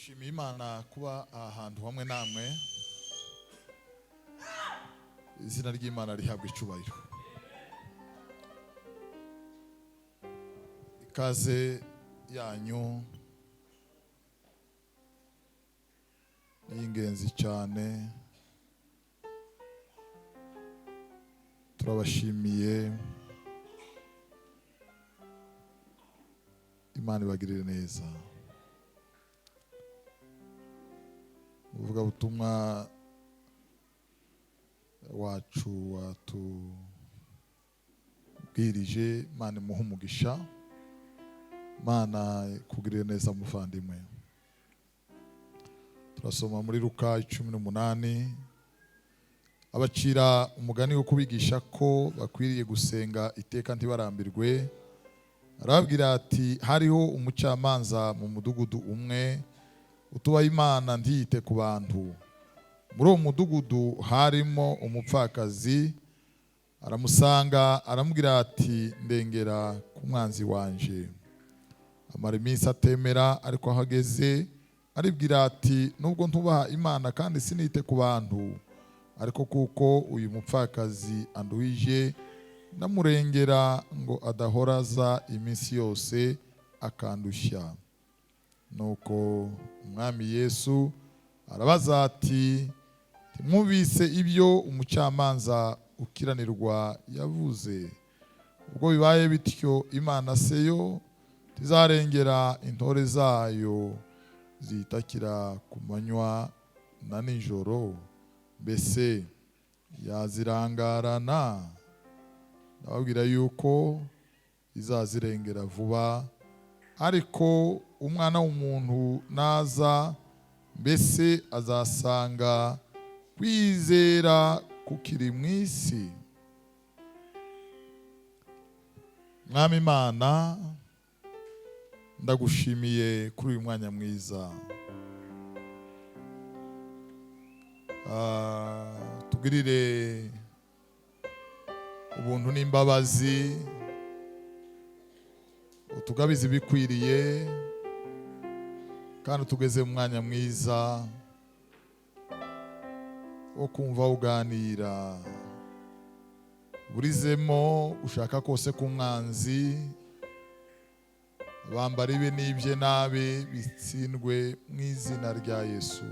Dushimiye Imana kuba ahantu hamwe namwe. Izina ry'Imana rihabwa icubahiro. Ikaze yanyu ni ingenzi cyane. Turabashimiye. Imana ibagirire neza. Uvuga butumwa wacu watubwirije, Imana imuhe umugisha. Imana ikugirire neza muvandimwe. Turasoma muri Luka 18. Abacira umugani wo kubigisha ko bakwiriye gusenga iteka ntibarambirwe. Arababwira ati, hariho umucamanza mu mudugudu umwe utubaha Imana ntiyite ku bantu. Muri uwo mudugudu harimo umupfakazi. Aramusanga aramubwira ati, ndengera ku mwanzi wanje. Amara iminsi atemera, ariko aho ageze aribwira ati, nubwo ntubaha Imana kandi sinite ku bantu, ariko kuko uyu mupfakazi anduhije, ndamurengera ngo adahoraza iminsi yose akandushya. Nuko umwami Yesu arabaza ati, timwumvise ibyo umucamanza ukiranirwa yavuze? Ubwo bibaye bityo, Imana se yo tizarengera intore zayo zitakira ku manywa na nijoro? Mbese yazirangarana? Ndababwira yuko izazirengera vuba. Ariko umwana w'umuntu naza, mbese azasanga kwizera kukiri mu isi? Mwami Imana, ndagushimiye kuri uyu mwanya mwiza. Tugirire ubuntu n'imbabazi, utugabize ibikwiriye, kandi tugeze mu mwanya mwiza wo kumva uganira. Burizemo ushaka kose ku mwanzi, bambara ibe n'ibye nabe bitsindwe mu izina rya Yesu.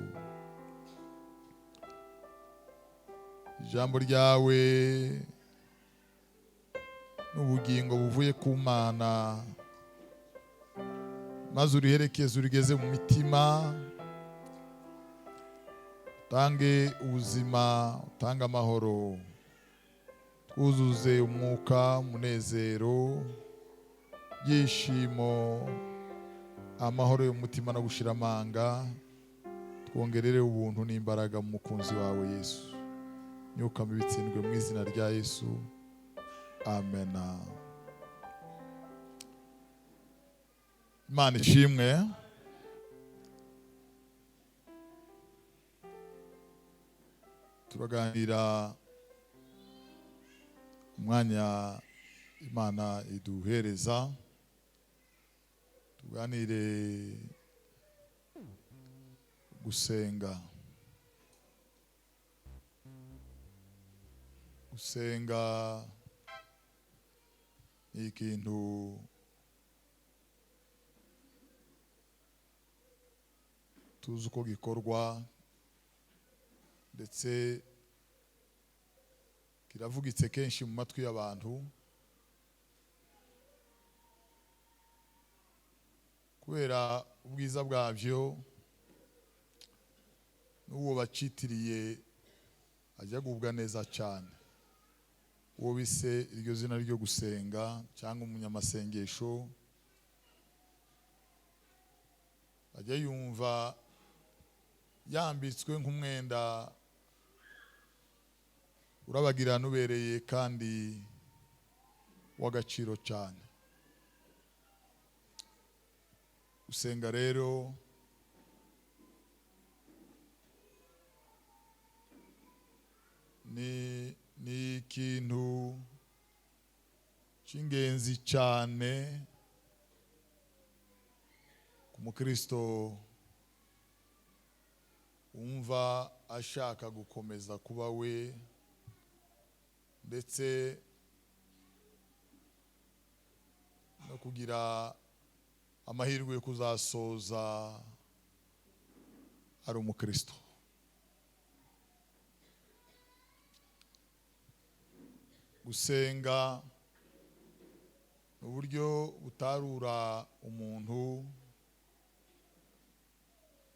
Ijambo ryawe n'ubugingo buvuye ku Mana, maze uriherekeze urigeze mu mitima. Utange ubuzima, utange amahoro, twuzuze umwuka, umunezero, byishimo, amahoro y'umutima no gushira amanga. Twongerere ubuntu n'imbaraga mu mukunzi wawe Yesu. Myuka mibitsindwe mu izina rya Yesu. Amen. Imana ishimwe. Turaganira umwanya Imana iduhereza. Tuganire gusenga. Gusenga ni ikintu tuzi uko gikorwa, ndetse kiravugitse kenshi mu matwi y'abantu, kubera ubwiza bwabyo. N'uwo bacitiriye ajya gubwa neza cyane. Uwo bise iryo zina ryo gusenga cyangwa umunyamasengesho ajya yumva yambitswe nk'umwenda urabagirana ubereye kandi w'agaciro cyane. Gusenga rero ni ikintu cy'ingenzi cyane ku mukristo umva ashaka gukomeza kuba we ndetse no kugira amahirwe yo kuzasoza ari umukristo. Gusenga uburyo butarura umuntu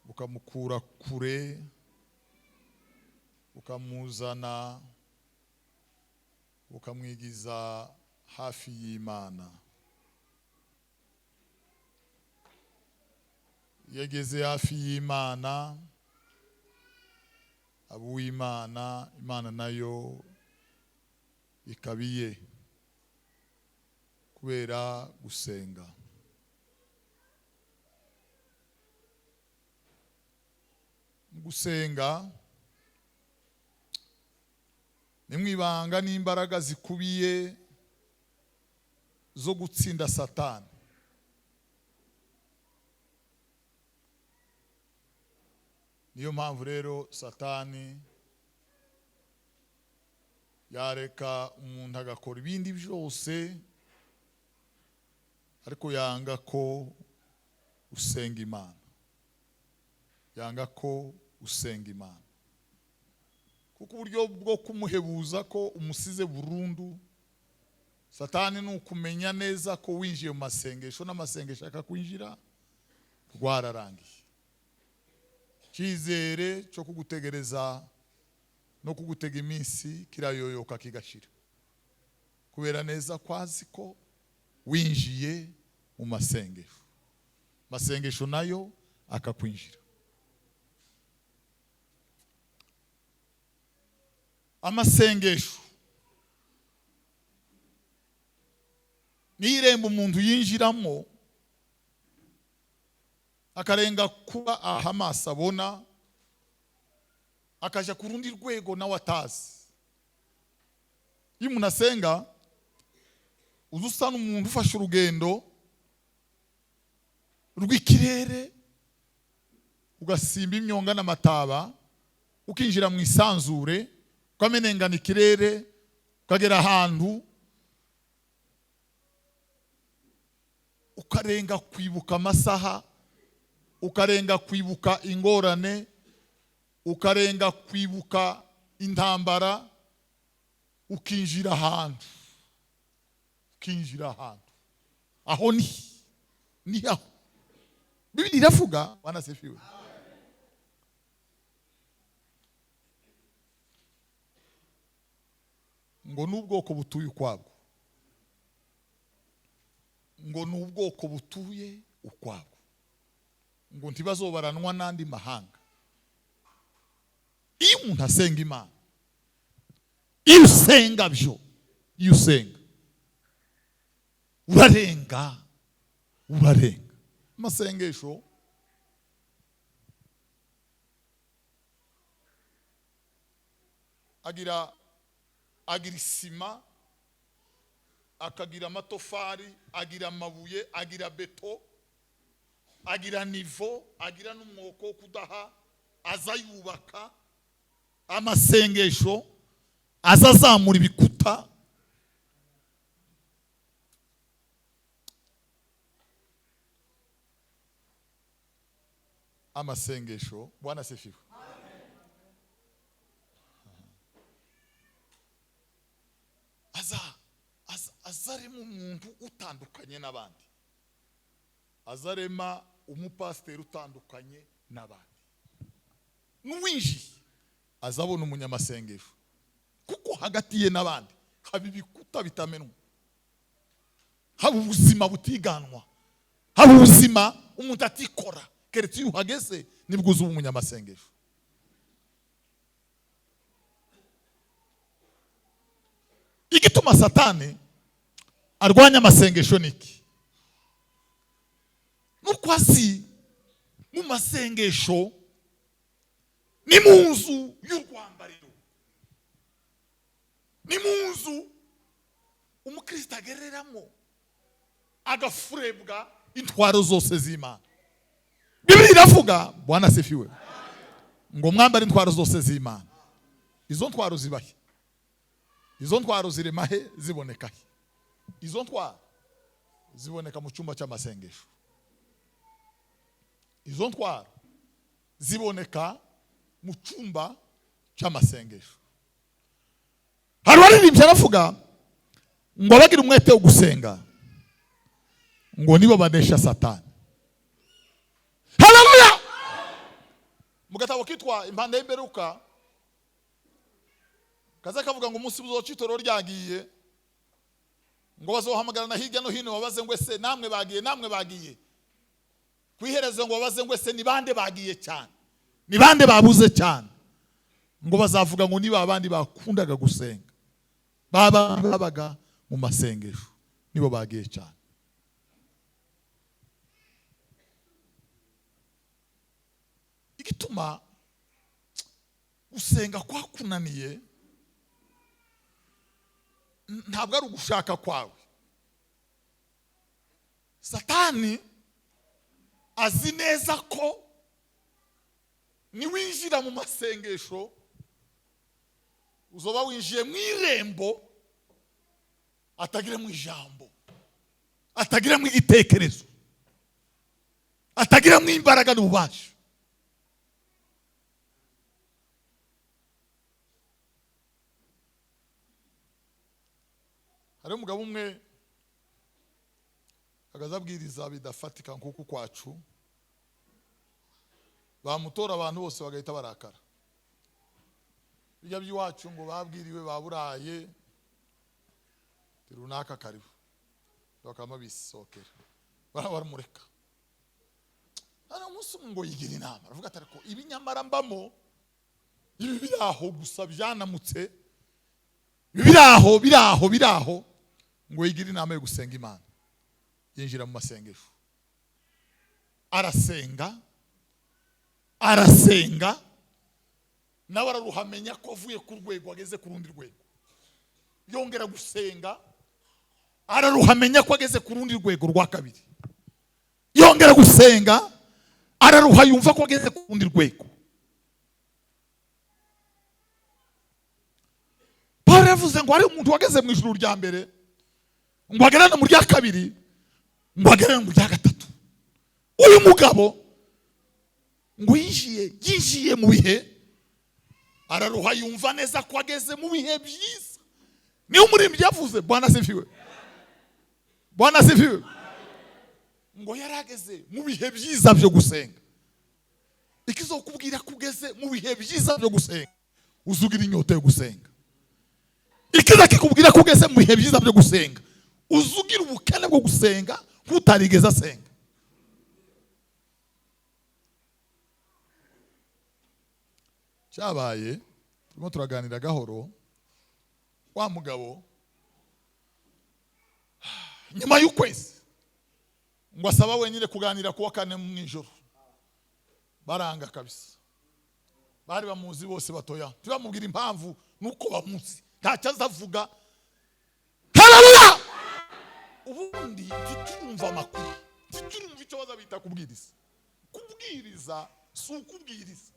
bukamukura kure bukamuzana bukamwigiza hafi y'Imana. Yageze hafi y'Imana, abuw'Imana, Imana nayo ikabiye kubera gusenga. Gusenga ni mwibanga n'imbaraga zikubiye zo gutsinda Satani. Niyo mpamvu rero Satani yareka umuntu agakora ibindi byose ariko yanga ko usenga Imana, yanga ko usenga Imana, kuko uburyo bwo kumuhebuza ko umusize burundu Satani ni ukumenya neza ko winjiye mu masengesho n'amasengesho akakwinjira rwararangiye. Cyizere cyo kugutegereza no kugutega iminsi kirayoyoka kigashira kubera neza kwazi ko winjiye mu masengesho, masengesho nayo akakwinjira. Amasengesho nirembo umuntu yinjiramo akarenga kuba ahamasa abona akaja ku rundi rwego nawe atazi. Iyo umuntu asenga uzusa n'umuntu ufashe urugendo rw'ikirere ugasimba imyonga n'amataba ukinjira mu isanzure ukamenengana ikirere ukagera ahantu ukarenga kwibuka amasaha, ukarenga kwibuka ingorane, ukarenga kwibuka intambara, ukinjira ahantu, aho ni aho Biblia iravuga. Bwana sifiwe. Ngo n'ubwoko butuye ukwabwo, ngo n'ubwoko butuye ukwabwo, ngo ntibazobaranwa n'andi mahanga. Iyo umuntu asenga Imana, iyo usenga byo, iyo usenga urarenga amasengesho agira isima, akagira amatofari, agira amabuye, agira beto, agira nivo, agira n'umwoko kudaha, azayubaka amasengesho, azazamura ibikuta. Amasengesho, Bwana sifiwe. Azarema umuntu utandukanye n'abandi, azarema umupasiteri utandukanye n'abandi. N'uwinjiye azabona umunyamasengesho, kuko hagati ye n'abandi haba ibikuta bitamenwa, haba ubuzima butiganwa, haba ubuzima umuntu atikora. Keretse iyo uhageze nibwo uzuba umunyamasengesho. Igituma Satani arwanya amasengesho niki? Nuko azi mu masengesho ni mu nzu y'urwambariro, ni mu nzu umukristo agereramo agafurebwa intwaro zose z'Imana. Biblia iravuga. Bwana sifiwe. ngo mwambare intwaro zose z'Imana. Izo ntwaro zibahe? Izo ntwaro ziremahe ziboneka he? Izo ntwaro ziboneka mu cyumba cy'amasengesho. Izo ntwaro ziboneka mu cyumba cy'amasengesho. Hari waririmbye aravuga ngo abagira umwete wo gusenga ngo nibo banesha Satani. Haleluya! Mu gatabo kitwa Impanda y'Imperuka kaza kavuga ngo umunsi buzoca itoro ryagiye ngo bazohamagarana hirya no hino babaze ngo ese namwe bagiye kwihereza ngo babaze ngo ese ni bande bagiye cyane, ni bande babuze cyane, ngo bazavuga ngo niba abandi bakundaga gusenga babaga mu masengesho nibo bagiye cyane. Igituma gusenga kwakunaniye ntabwo ari ugushaka kwawe. Satani azi neza ko niwinjira mu masengesho uzoba winjiye mu irembo atagira mu ijambo, atagira mu igitekerezo, atagira mu imbaraga n'ububasha. Hari umugabo umwe agazabwiriza bidafatika nkuko kwacu, bamutora abantu bose bagahita barakara. Bijya by'iwacu ngo babwiriwe baburaye runaka karibu bakama bisokera baramureka. Ana umunsi ngo yigira inama aravuga ati ariko ibi nyamara mbamo ibi biraho gusa byanamutse biraho ngo yigira inama yo gusenga Imana. Yinjira mu masengesho arasenga nawe araruhamenya ko avuye ku rwego ageze ku rundi rwego. Yongera gusenga araruhamenya ko ageze ku rundi rwego rwa kabiri. Yongera gusenga araruha yumva ko ageze ku rundi rwego. Paulo yavuze ngo hari umuntu wageze mu ijuru rya mbere ngo agerane mu rya kabiri ngo agerane mu rya gatatu. Uyu mugabo ngo yinjiye mu bihe araruha yumva neza ko ageze mu bihe byiza. Niyo umuririmbyi yavuze Bwana asifiwe. Bwana asifiwe. Ngo yarageze mu bihe byiza byo gusenga. Ikizokubwira kugeze mu bihe byiza byo gusenga uzugira inyota yo gusenga. Ikiza kikubwira kugeze mu bihe byiza byo gusenga uzugira ubukene bwo gusenga kutarigeze asenga. Cyabaye turimo turaganira gahoro, wa mugabo nyuma y'ukwezi ngo asaba wenyine kuganira kuwa kane mu ijoro. Baranga kabisa, bari bamuzi bose batoya, tubamubwira impamvu nuko bamuzi ntacyo azavuga. Haleluya! Ubundi tutumva amakuru, tutumva icyo bazabita kubwiriza. Kubwiriza si ukubwiriza,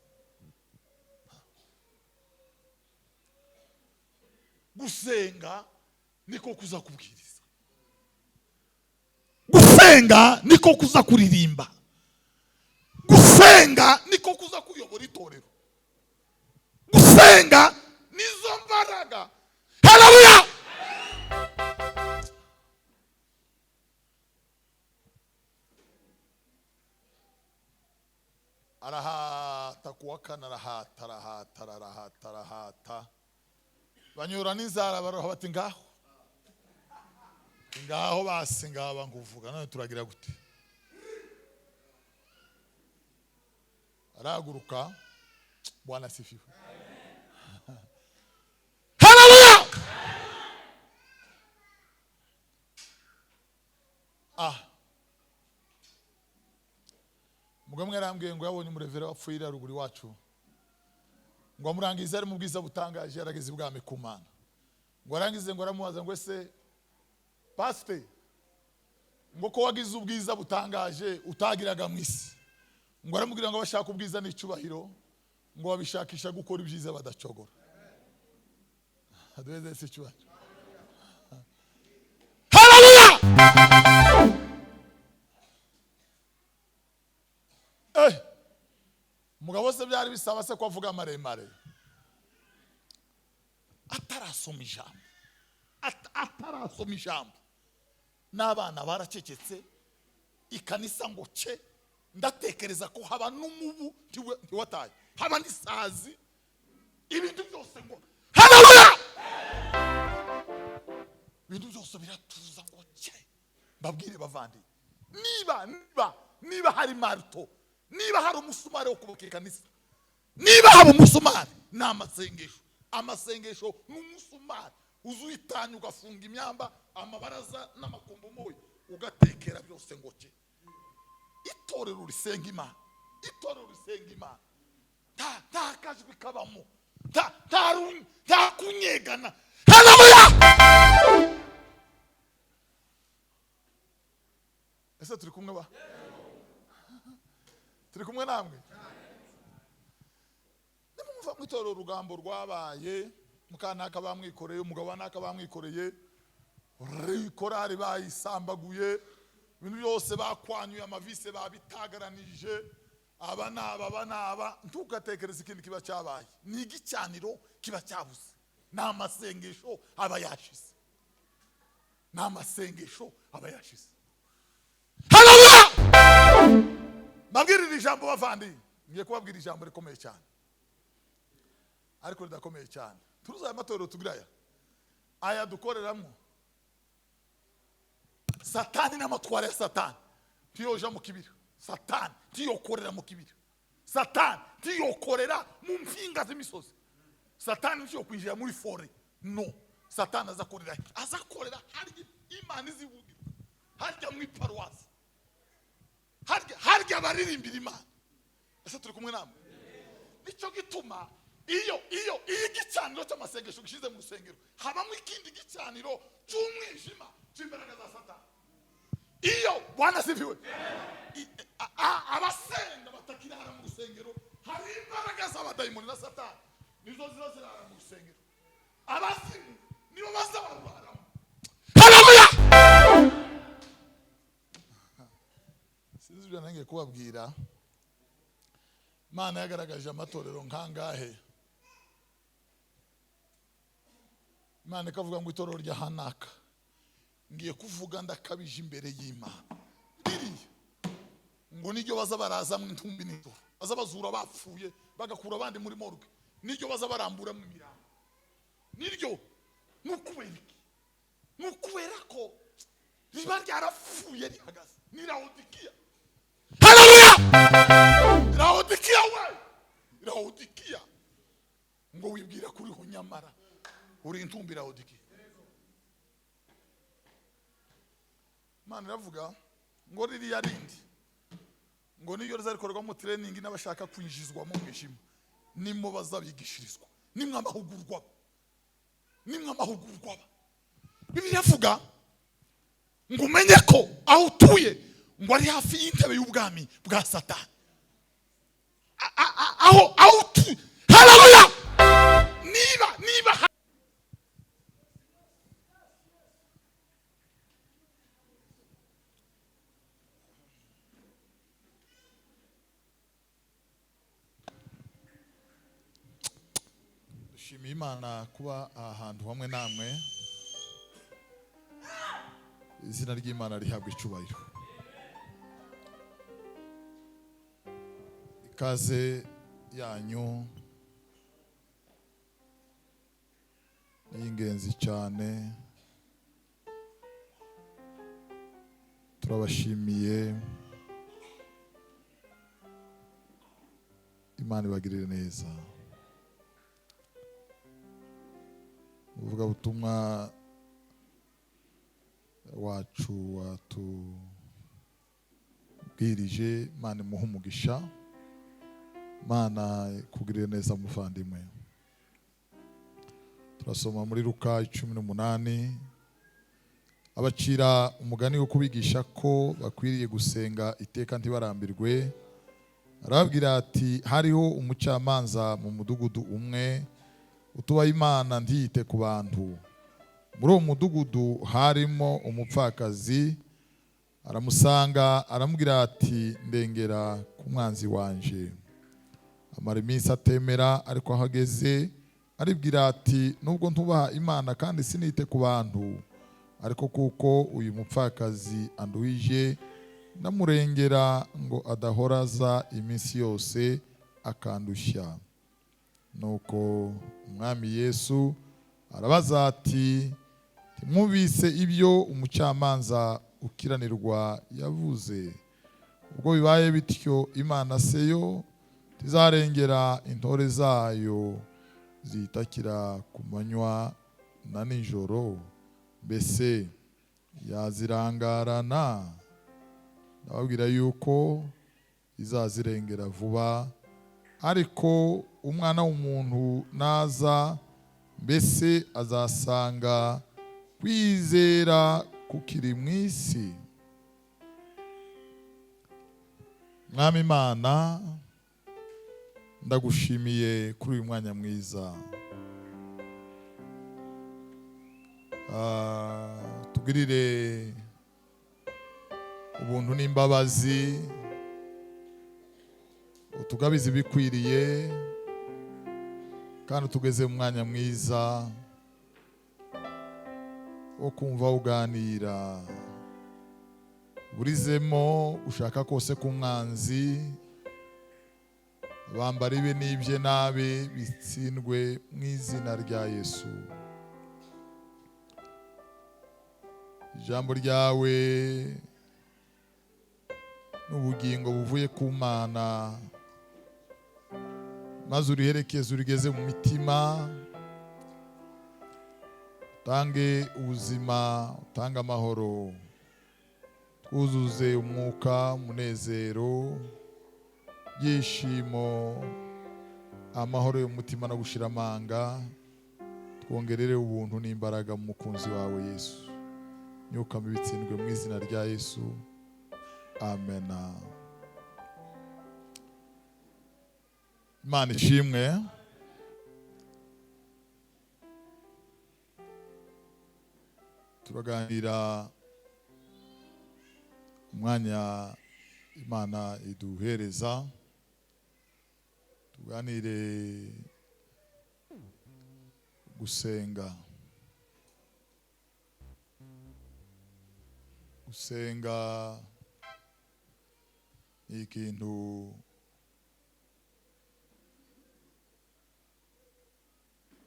gusenga niko kuza kubwiriza, gusenga niko kuza kuririmba, gusenga niko kuza kuyobora itorero, gusenga nizo mbaraga. Haleluya! Arahata kuwakana arahata banyura n'inzara baroha bati ngaho basi ngaba nguvuga none turagira gute. Araguruka. Bwana asifiwe. Haleluya! Mugamwe yarambwiye ngo yabonye umurevera wapfuye ruguru wacu ngo amurangize ari mu bwiza butangaje yarageze ibwami ku Mana. Ngo arangize ngo aramubaza ngo ese pastor ngo ko wagize ubwiza butangaje utagiraga mu isi, ngo aramubwira ngo bashaka ubwiza n'icubahiro ngo babishakisha gukora ibyiza badacogora. Aduheze se cyane. Haleluya! Mugabo se byari bisaba se ko avuga amaremare. Atarasoma ijambo. Atarasoma ijambo. N'abana baracecetse ikanisa ngo ce, ndatekereza ko haba n'umubu ntiwataye, haba n'isazi, ibintu byose ngo haleluya, ibintu byose biratuza ngo ce. Babwire bavandi, niba hari marto, niba hari umusumari wo kubaka ikanisa, niba hari umusumari n'amasengesho, amasengesho n'umusumari uzuyitanya ugafunga imyamba, amabaraza n'amakumbu moyo ugatekera byose ngo ce. Itorero risenga Imana, itorero risenga Imana, ta kajwi kabamo, ta kunyegana. Haleluya! Ese turi kumwe ba? Turi kumwe namwe? Nimumva mu itorero urugambo rwabaye, mukanaka bamwikoreye, umugabo naka bamwikoreye, korari bayisambaguye, ibintu byose bakwanyuye, amavise babitagaranije, abanaba ntugatekereza ikindi kiba cyabaye. Ni igicyaniro kiba cyabuze, n'amasengesho aba yashize, n'amasengesho aba yashize. Haleluya! Babwirira ijambo bavandi, ngiye kubabwira ijambo rikomeye cyane, ariko ridakomeye cyane. Turuza amatorero tugiraya aya dukoreramo. Satani n'amatwara ya Satani tiyoja mu kibira, Satani tiyokorera mu kibira, Satani tiyokorera mu mpinga z'imisozi, Satani tiyo kwinjira muri fore. No, Satani azakorera harya Imana izivugira, harya mu iparuwasi, harya baririmbira Imana. Ese turi kumwe namwe? Nicyo gituma iyo igicaniro cy'amasengesho gishize mu rusengero, habamo ikindi gicaniro cy'umwijima cy'imbaraga za Satani. Iyo Bwana sifiwe, abasenga batakirara mu rusengero, hari imbaraga z'abadayimoni na Satani nizo zirara mu rusengero. Abazimu nibo bazabararamo. Haleluya! Sinzi nange kubabwira, Imana yagaragaje amatorero nkangahe. Imana ikavuga ngo itorero rya Hanaka ngiye kuvuga ndakabije imbere y'Imana. Ngo niryo baza baraza mu ntumbi nito, baza bazura bapfuye bagakura abandi muri morgue, niryo baza barambura mu mirambo. Niryo nukubera ko riba ryarapfuye rihagaze. Ni Laodikiya. Haleluya! Laodikiya we, Laodikiya ngo wibwira kuri ho nyamara uri intumbi Laodikiya. Imana iravuga ngo ririya rindi ngo niyo rizarikorwa mu training n'abashaka kwinjizwa mu mwijima, nimmo bazabigishirizwa, nimwe amahugurwa, Bibiliya ivuga ngo umenye ko aho utuye ngo ari hafi y'intebe y'ubwami bwa Satani. Aho utuye. Haleluya! Niba dushimiye Imana kuba ahantu hamwe namwe. Izina ry'Imana rihabwa icubahiro. Ikaze yanyu ni ingenzi cyane. Turabashimiye, Imana ibagirire neza. Uvuga butumwa wacu watubwirije, Imana imuhe umugisha, Imana ikugirire neza muvandimwe. Turasoma muri Luka 18, abacira umugani wo kubigisha ko bakwiriye gusenga iteka ntibarambirwe, arababwira ati hariho umucamanza mu mudugudu umwe utubaha Imana ntiyite ku bantu. Muri uwo mudugudu harimo umupfakazi, aramusanga aramubwira ati ndengera ku mwanzi wanje. Amara iminsi atemera, ariko aho ageze aribwira ati nubwo ntubaha Imana kandi sinite ku bantu, ariko kuko uyu mupfakazi anduhije ndamurengera ngo adahoraza iminsi yose akandushya. Nuko umwami Yesu arabaza ati mwumvise ibyo umucamanza ukiranirwa yavuze. Ubwo bibaye bityo, Imana se yo tizarengera intore zayo zitakira ku manywa na nijoro? Mbese yazirangarana? Ndababwira yuko izazirengera vuba. Ariko umwana w'umuntu naza, mbese azasanga kwizera kukiri mu isi? Mwami Imana, ndagushimiye kuri uyu mwanya mwiza. Tugirire ubuntu n'imbabazi, utugabize ibikwiriye, kandi tugeze mu mwanya mwiza wo kumva uganira. Burizemo ushaka kose ku mwanzi, bambara ibe n'ibye nabe bitsindwe mu izina rya Yesu. Ijambo ryawe n'ubugingo buvuye ku Mana, maze uriherekeze urigeze mu mitima, utange ubuzima, utange amahoro, twuzuze umwuka, umunezero, byishimo, amahoro y'umutima no gushira amanga. Twongerere ubuntu n'imbaraga mu mukunzi wawe Yesu. Myuka mibitsindwe mu izina rya Yesu. Amen. Imana ishimwe. Turaganira umwanya Imana iduhereza, tuganire gusenga. Gusenga ni ikintu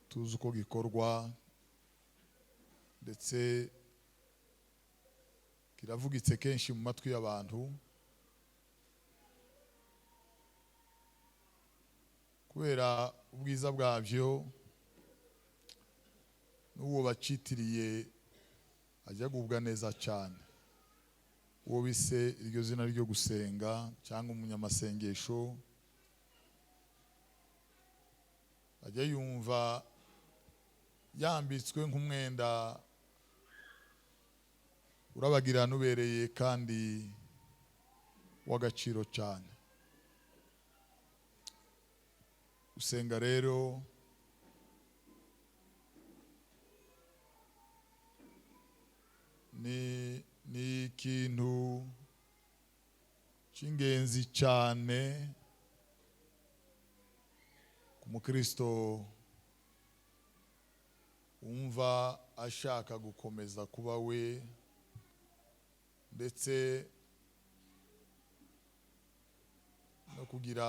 tuzi uko gikorwa, ndetse kiravugitse kenshi mu matwi y'abantu, kubera ubwiza bwabyo. N'uwo bacitiriye ajya gubwa neza cyane. Uwo bise iryo zina ryo gusenga cyangwa umunyamasengesho ajya yumva yambitswe nk'umwenda urabagirana, ubereye kandi w'agaciro cyane. Gusenga rero ni ikintu cy'ingenzi cyane ku mukristo umva ashaka gukomeza kuba we, ndetse no kugira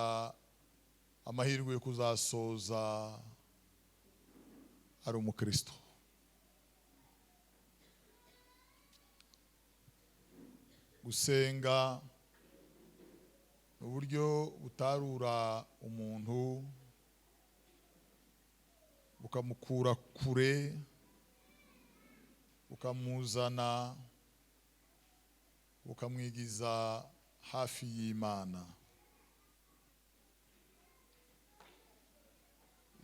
amahirwe yo kuzasoza ari umukristo. Gusenga ni uburyo butarura umuntu, bukamukura kure, bukamuzana, bukamwigiza hafi y'Imana.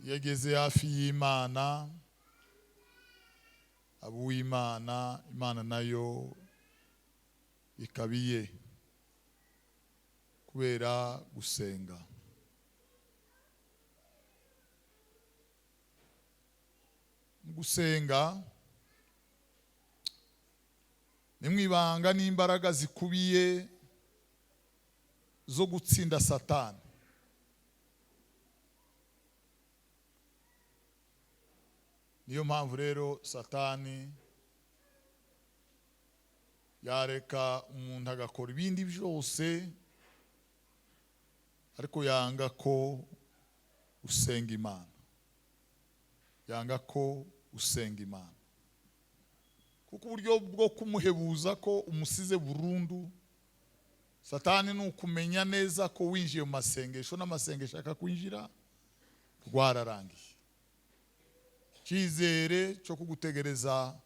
Yageze hafi y'Imana, abuw'Imana, Imana nayo ikabiye. kubera gusenga. Gusenga ni mwibanga n'imbaraga zikubiye zo gutsinda Satani. Niyo mpamvu rero Satani yareka umuntu agakora ibindi byose, ariko yanga ko usenga Imana, yanga ko usenga Imana, kuko uburyo bwo kumuhebuza ko umusize burundu Satani ni ukumenya neza ko winjiye mu masengesho, n'amasengesho akakwinjira rwararangiye. Cyizere cyo kugutegereza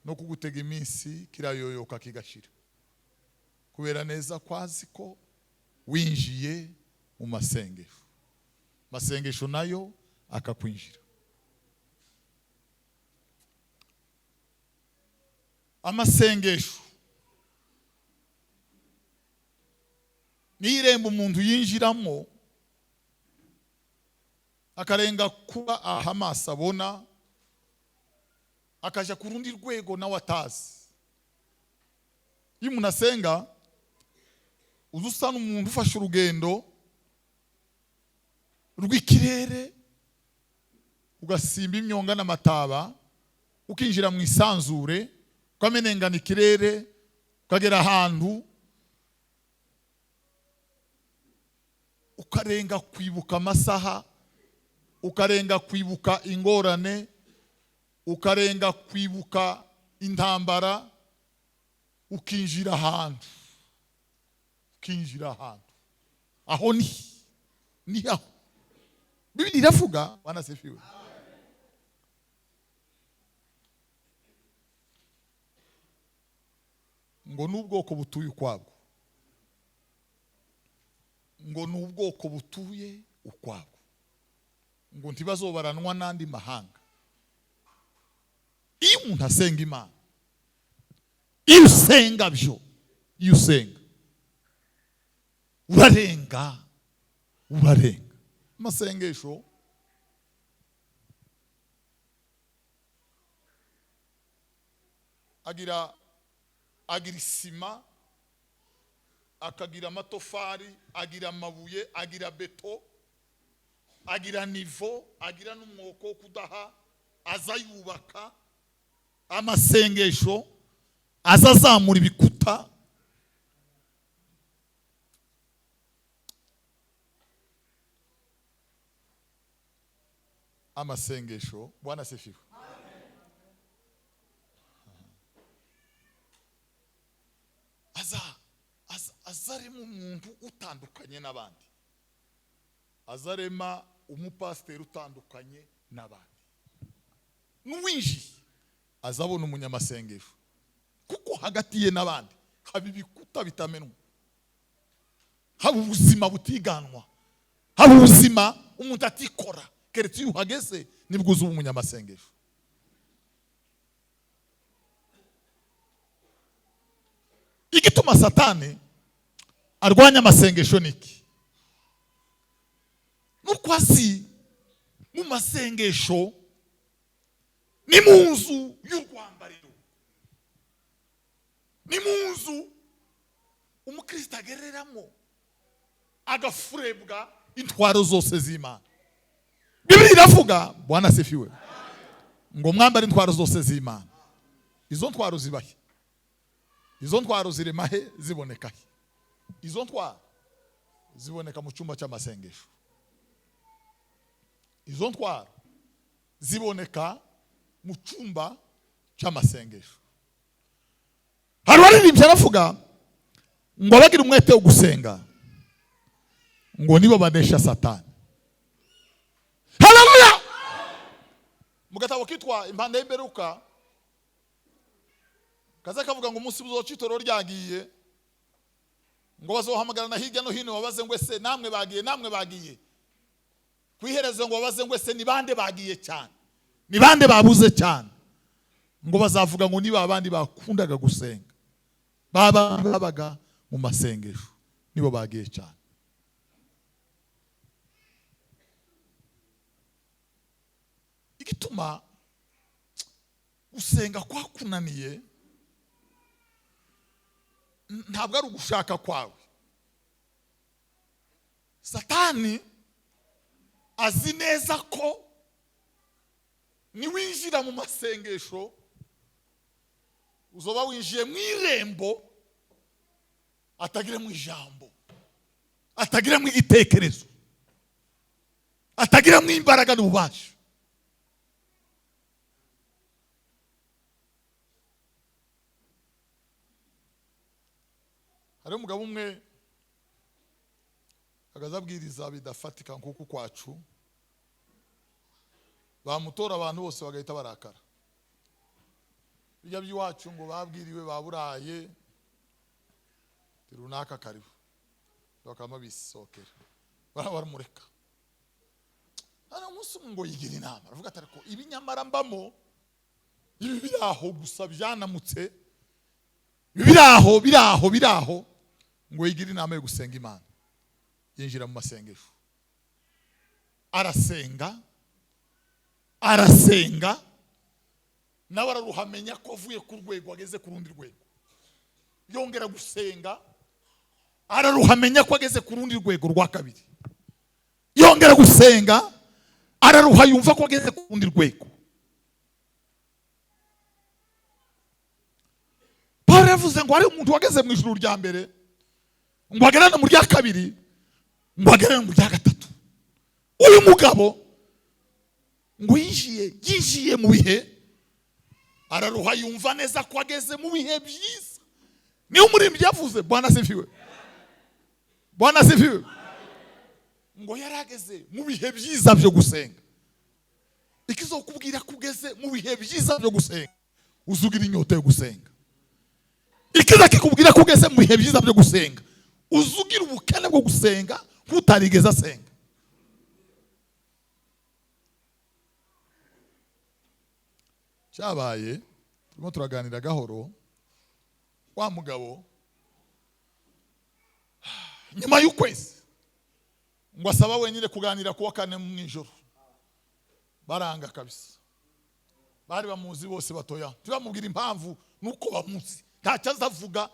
no kugutega iminsi kirayoyoka kigashira, kubera neza kwazi ko winjiye mu masengesho, masengesho nayo akakwinjira. Amasengesho ni irembo umuntu yinjiramo akarenga kuba amaso abona, akaja ku rundi rwego nawe atazi. Iyo umuntu asenga uzusa n'umuntu ufashe urugendo rw'ikirere, ugasimba imyonga n'amataba, ukinjira mu isanzure, ukamenengana ikirere, ukagera ahantu ukarenga kwibuka amasaha, ukarenga kwibuka ingorane, ukarenga kwibuka intambara, ukinjira ahantu, aho ni aho Biblia iravuga. Bwana sifiwe. Ngo n'ubwoko butuye ukwabwo, ngo n'ubwoko butuye ukwabwo, ngo ntibazobaranwa n'andi mahanga. Iyo umuntu asenga Imana, iyo usenga byo, iyo usenga urarenga. Amasengesho agira isima, akagira amatofari, agira amabuye, agira beto, agira nivo, agira n'umwoko wo kudaha, aza yubaka. Amasengesho azazamura ibikuta, amasengesho. Bwana sifiwe. Azarema umuntu utandukanye n'abandi, azarema umupasiteri utandukanye n'abandi. N'uwinjiye azabona umunyamasengesho, kuko hagati ye n'abandi haba ibikuta bitamenwa, haba ubuzima butiganwa, haba ubuzima umuntu atikora. Keretse iyo uhageze nibwo uzuba umunyamasengesho. Igituma Satani arwanya amasengesho niki? Nuko azi mu masengesho ni mu nzu y'urwambariro, ni mu nzu umukristo agereramo agafurebwa intwaro zose z'Imana. Biblia iravuga. Bwana sifiwe. Ngo mwambare intwaro zose z'Imana. Izo ntwaro zibahe? Izo ntwaro zirema he? Ziboneka he? Izo ntwaro ziboneka mu cyumba cy'amasengesho. Izo ntwaro ziboneka mu cyumba cy'amasengesho. Hari waririmbye aravuga ngo abagira umwete wo gusenga ngo nibo banesha Satani. Haleluya. Mu gatabo kitwa Impanda y'Imperuka kaza kavuga ngo umunsi buzoca itoro ryagiye, ngo bazohamagarana hirya no hino babaze ngo ese namwe bagiye kwihereza, ngo babaze ngo ese ni bande bagiye cyane, ni bande babuze cyane. Ngo bazavuga ngo niba abandi bakundaga gusenga, babaga mu masengesho, nibo bagiye cyane. Igituma gusenga kwakunaniye ntabwo ari ugushaka kwawe. Satani azi neza ko niwinjira mu masengesho uzoba winjiye mu irembo atagira mu ijambo, atagira mu igitekerezo, atagira mu imbaraga n'ububasha. Hari umugabo umwe agazabwiriza bidafatika nkuko kwacu, bamutora abantu bose bagahita barakara. Bijya by'iwacu ngo babwiriwe baburaye runaka karibu bakama bisokera baramureka. Hano umunsi ngo yigira inama aravuga ati ariko ibi nyamara mbamo ibi biraho gusa byanamutse biraho ngo yigira inama yo gusenga Imana. Yinjira mu masengesho arasenga nawe araruhamenya ko avuye ku rwego ageze ku rundi rwego. Yongera gusenga araruhamenya ko ageze ku rundi rwego rwa kabiri. Yongera gusenga araruha yumva ko ageze ku rundi rwego. Paulo yavuze ngo hari umuntu wageze mu ijuru rya mbere ngo agerane mu rya kabiri ngo agerane mu rya gatatu. Uyu mugabo ngo yinjiye mu bihe araruha yumva neza ko ageze mu bihe byiza. Niyo umuririmbyi yavuze Bwana asifiwe. Bwana asifiwe. Ngo yarageze mu bihe byiza byo gusenga. Ikizokubwira kugeze mu bihe byiza byo gusenga uzugira inyota yo gusenga. Ikiza kikubwira kugeze mu bihe byiza byo gusenga uzugira ubukene bwo gusenga nkutarigeze asenga. Cyabaye turimo turaganira gahoro, wa mugabo nyuma y'ukwezi ngo asaba wenyine kuganira kuwa kane mu ijoro. Baranga kabisa, bari bamuzi bose batoya, tubamubwira impamvu nuko bamuzi ntacyo azavuga.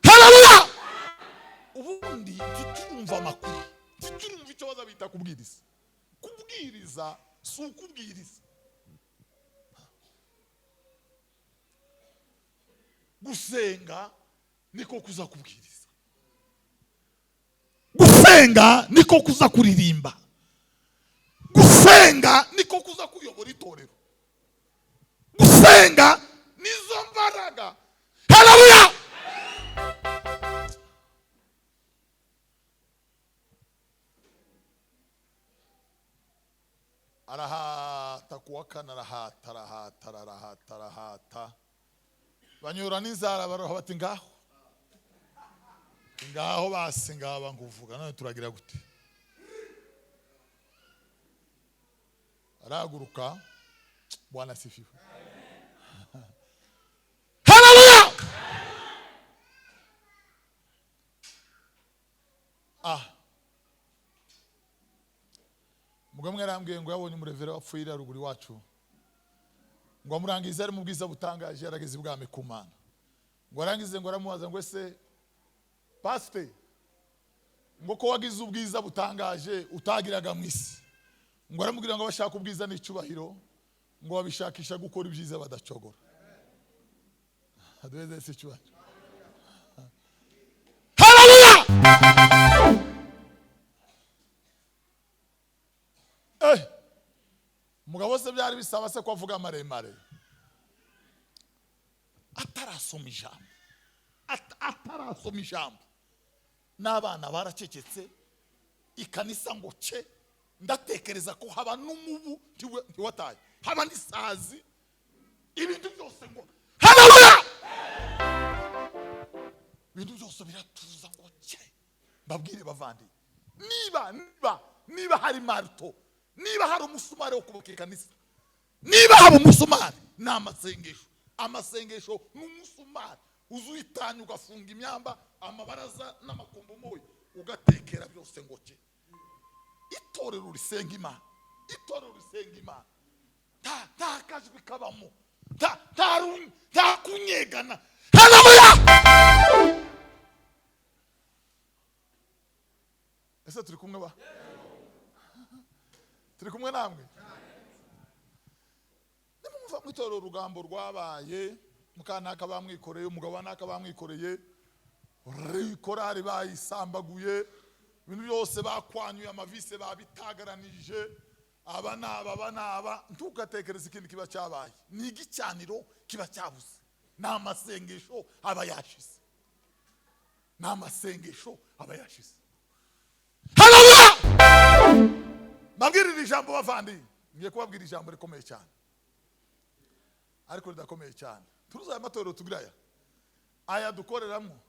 Haleluya! Ubundi tutumva amakuru, tutumva icyo bazabita kubwiriza. Kubwiriza si ukubwiriza. Gusenga niko kuza kubwiriza. Gusenga niko kuza kuririmba. Gusenga niko kuza kuyobora itorero. Gusenga nizo mbaraga. Haleluya! Arahata kuwakana arahata. Banyura n'inzara baroha bati ngaho basi ngaba nguvuga none turagira gute. Araguruka. Bwana asifiwe. Haleluya! Mugamwe arambwiye ngo yabonye umurevera wapfuye ruguru wacu ngo amurangize ari mu bwiza butangaje yarageze ibwami ku Mana. Ngo arangize ngo aramubaza ngo ese pastor ngo ko wagize ubwiza butangaje utagiraga mu isi. Ngo aramubwira ngo bashaka ubwiza n'icubahiro ngo babishakisha gukora ibyiza badacogora. Adweze se cyubahiro. Haleluya! Mugabo se byari bisaba se ko avuga maremare atarasoma ijambo. N'abana baracecetse ikanisa ngo ce. Ndatekereza ko haba n'umubu ntiwataye, haba n'isazi, ibintu byose ngo haleluya, ibintu byose biratuza ngo ce. Babwire bavandi, niba hari marto, niba hari umusumari wo kubaka ikanisa, niba hari umusumari ni amasengesho. Amasengesho n'umusumari uzuyitanya ugafunga imyamba amabaraza n'amakumbu moyo ugatekera byose ngoke. Itorero risenga Imana, itorero risenga Imana, ta kajwi kabamo, ta kunyegana. Haleluya! Ese turi kumwe ba? Turi kumwe namwe? Nimumva mwitorero rugambo rwabaye, mukanaka bamwikoreye, umugabo wanaka bamwikoreye, korari bayisambaguye, ibintu byose bakwanyuye, amavise babitagaranije, aba ntugatekereza ikindi kiba cyabaye. Ni igicaniro kiba cyabuze, n'amasengesho aba yashize, n'amasengesho aba yashize. Haleluya! Mbabwirira ijambo bavandi, ngiye kubabwira ijambo rikomeye cyane, ariko ridakomeye cyane. Turuza amatorero tugiraya aya dukoreramo.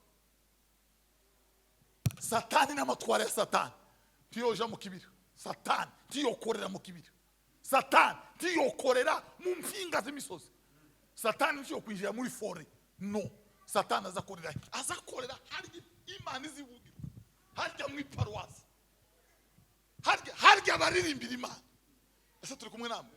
Satani n'amatwara ya Satani tiyoja mu kibira, Satani tiyokorera mu kibira, Satani tiyokorera mu mpinga z'imisozi, Satani tiyo kwinjira muri fore. No, Satani azakorera harya Imana izivugira, harya mu iparuwasi, harya baririmbira Imana. Ese turi kumwe namwe?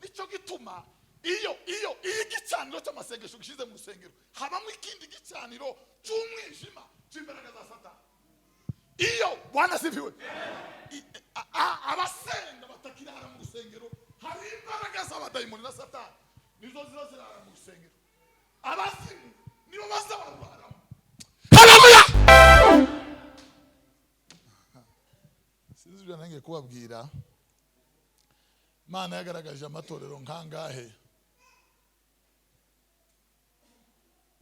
Nicyo gituma iyo igicaniro cy'amasengesho gishize mu rusengero, habamo ikindi gicaniro cy'umwijima cy'imbaraga za Satani. Iyo Bwana sifiwe, abasenga batakirara mu rusengero, hari imbaraga z'abadayimoni na Satani nizo zirara mu rusengero. Abazimu nibo bazabararamo. Haleluya! Sinzi ibyo nange kubabwira. Imana yagaragaje amatorero nkangahe.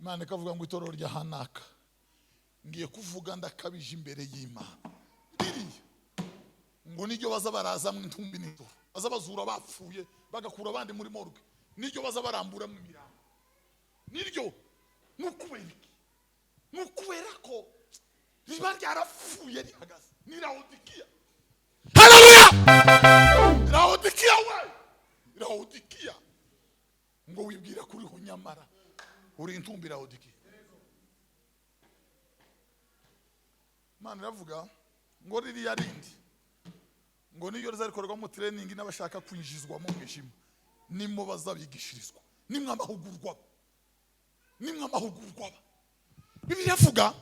Imana ikavuga ngo itorero rya Hanaka ngiye kuvuga ndakabije imbere y'Imana. Biriya ngo niryo baza baraza mu ntumbi n'ijoro, baza bazura bapfuye bagakura abandi muri morgue, niryo baza barambura mu mirambo. Niryo nukubera ko riba ryarapfuye rihagaze. Ni Laodikiya. Haleluya! Laodikiya we, Laodikiya ngo wibwira kuri ho nyamara uri intumbi Laodikiya. Imana iravuga ngo ririya rindi ngo niyo rizakorerwa mu training n'abashaka kwinjizwa mu mwijima, nimmo bazabigishirizwa, nimwe amahugurwa. Bibiliya ivuga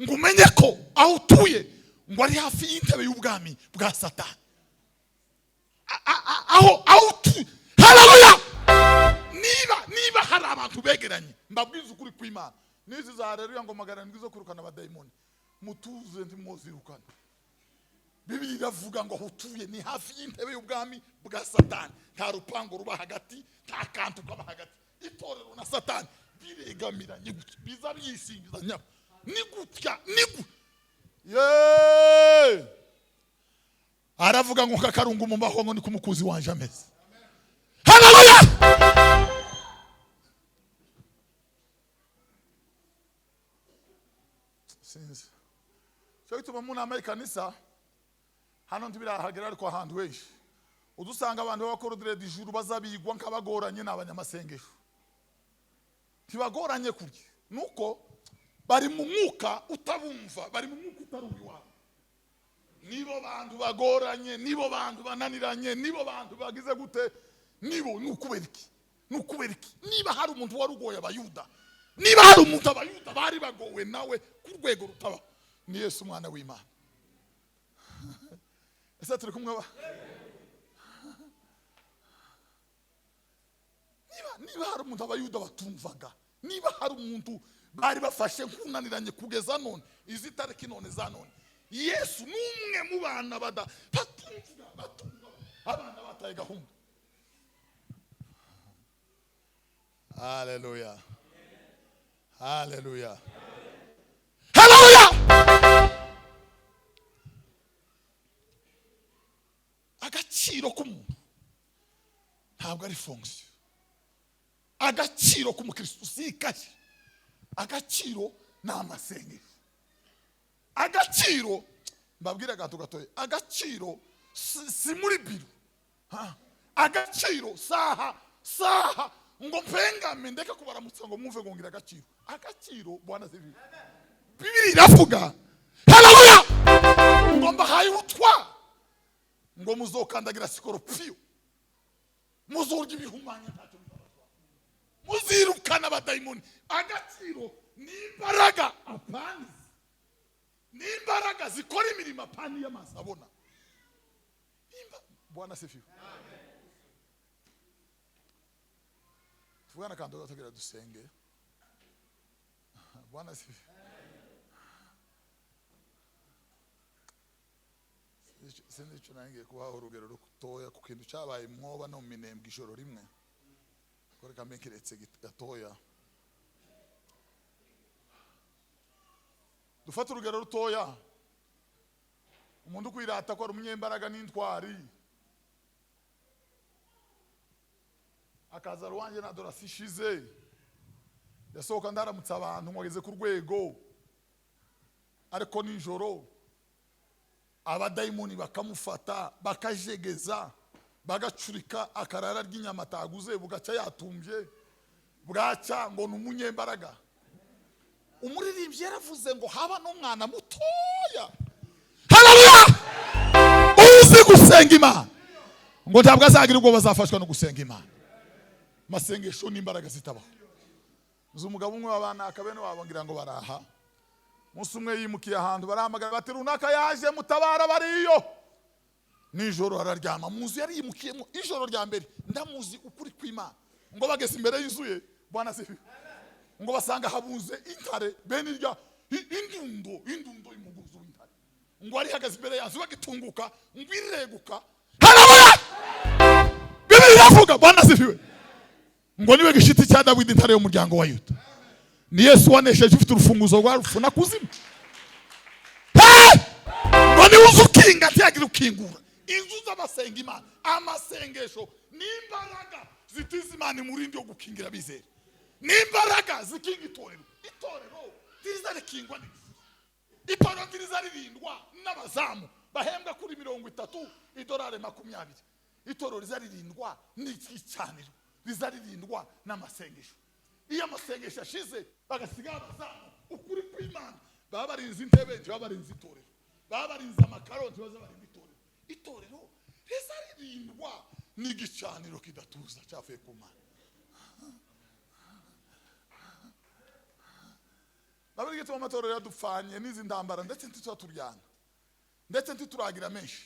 ngo umenye ko aho utuye ngo ari hafi y'intebe y'ubwami bwa Satani. Aho utuye. Haleluya! Niba hari abantu begeranye, mbabwiza ukuri kw'Imana, nizi za rero ngo magana ndwizo kurukana abadayimoni, mutuze ntimuzirukana. Bibiliya iravuga ngo aho utuye ni hafi y'intebe y'ubwami bwa Satani. Nta rupango ruba hagati, nta kantu kaba hagati. Itorero na Satani biregamiranye gutya, biza byisingizanya ni gutya. Aravuga ngo kakarungu mu mahongo ni kumukuzi wanje ameze. Haleluya! Sinzi cyo gituma mu nama y'kanisa hano ntibirahagera, ariko ahantu henshi udusanga abantu bakora diredi juru bazabigwa nk'abagoranye n'abanyamasengesho. Ntibagoranye kurya, nuko bari mu mwuka utabumva, bari mu mwuka utarubiwa. Nibo bantu bagoranye, nibo bantu bananiranye, nibo bantu bagize gute, nibo nukuberiki. Niba hari umuntu warugoye abayuda, niba hari umuntu abayuda bari bagowe nawe ku rwego rutaba, ni Yesu umwana w'Imana. Ese turi kumwe ba? Niba hari umuntu abayuda batumvaga, niba hari umuntu bari bafashe kunaniranye kugeza none, izi tariki none za none, Yesu numwe mu bana batumva abana bataye gahunda. Haleluya! Haleluya! Haleluya! Agaciro k'umuntu ntabwo ari fonction. Agaciro k'umukristo sikaje. Agaciro n'amasengesho. Agaciro mbabwira gato gatoye, agaciro si muri biro. Agaciro saha ngo mpengame ndeka kubaramutsa ngo mwumve ngo ngira agaciro Bwana zivi Bibiri iravuga haleluya ngo mbahaye utwa ngo muzokandagira sikoropiyo muzurya ibihumanya ntacyo bizabazwa muzirukana abadayimoni agaciro n'imbaraga apani n'imbaraga zikora imirimo apani y'amazi abona Bwana sifiwe tuvugana kandi tugira dusenge Bwana sifiwe sinzi icyo nangiye kubaha urugero rutoya ku kintu cyabaye mwoba no mu minembwe ijoro rimwe kore kambe kiretse gatoya dufata urugero rutoya umuntu kwirata ko ari umunyembaraga n'intwari akaza ruwanje na dorasi ishize yasohoka ndaramutsa abantu ngwageze ku rwego ariko nijoro abadayimoni bakamufata bakajegeza bagacurika akarara ry'inyama taguze bugaca yatumbye bwaca ngo numunyembaraga umuririmbyi yaravuze ngo haba n'umwana mutoya haleluya uzi gusenga Imana ngo ntabwo azagira ubwo bazafashwa no gusenga Imana masengesho n'imbaraga zitabaho umugabo umwe w'abana akabene wabongira ngo baraha musi umwe yimukiye ahantu barahamagara bati runaka yaje mutabara bariyo nijoro araryama muzi yari yimukiyemo ijoro rya mbere ndamuzi ukuri kw'Imana ngo bagese imbere y'inzuye Bwana sifi ngo basanga habuze intare bene irya indundo imuguzo w'intare ngo ari hagaze imbere yanzu bagitunguka ngo ireguka haleluya Bibiri iravuga Bwana sifiwe ngo niwe gishiti cya Dawidi intare y'umuryango wa Yuda ni Yesu wanesheje ufite urufunguzo rwa rufu na kuzimu ngo ni uzukinga tiyagira ukingura inzu z'abasenga Imana amasengesho n'imbaraga zitiza Imana imurindi yo gukingira bizera n'imbaraga zikinga itorero tizarekingwa itorero tirizarindwa n'abazamu bahembwa kuri 30 idolari 20 itorero rizarindwa n'ikicaniro rizarindwa n'amasengesho iyo amasengesho ashize bagasiga abazamu ukuri kw'Imana baba barinze intebe baba barinze itorero baba barinze amakaroti baza barinze itorero rizarindwa n'igicaniro kidatuza cyavuye ku Mana babiri gituma amatorero yadupfanye n'izi ndambara ndetse ntituzaturyana ndetse ntituragira menshi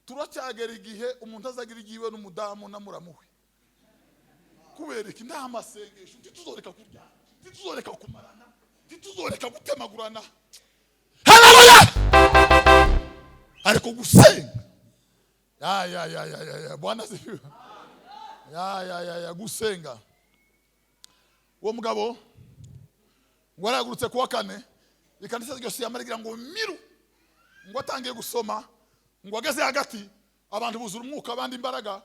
turacyagera igihe umuntu azagira igiwe n'umudamu na muramuwe kubereka nta masengesho ntituzoreka kuryana ntituzoreka kumarana ntituzoreka gutemagurana haleluya ariko gusenga ya Bwana sifiwe ya gusenga uwo mugabo waragurutse kuwa kane ikanisa ryose yamarigira ngo miru ngo atangiye gusoma ngo ageze hagati abantu buzura umwuka abandi imbaraga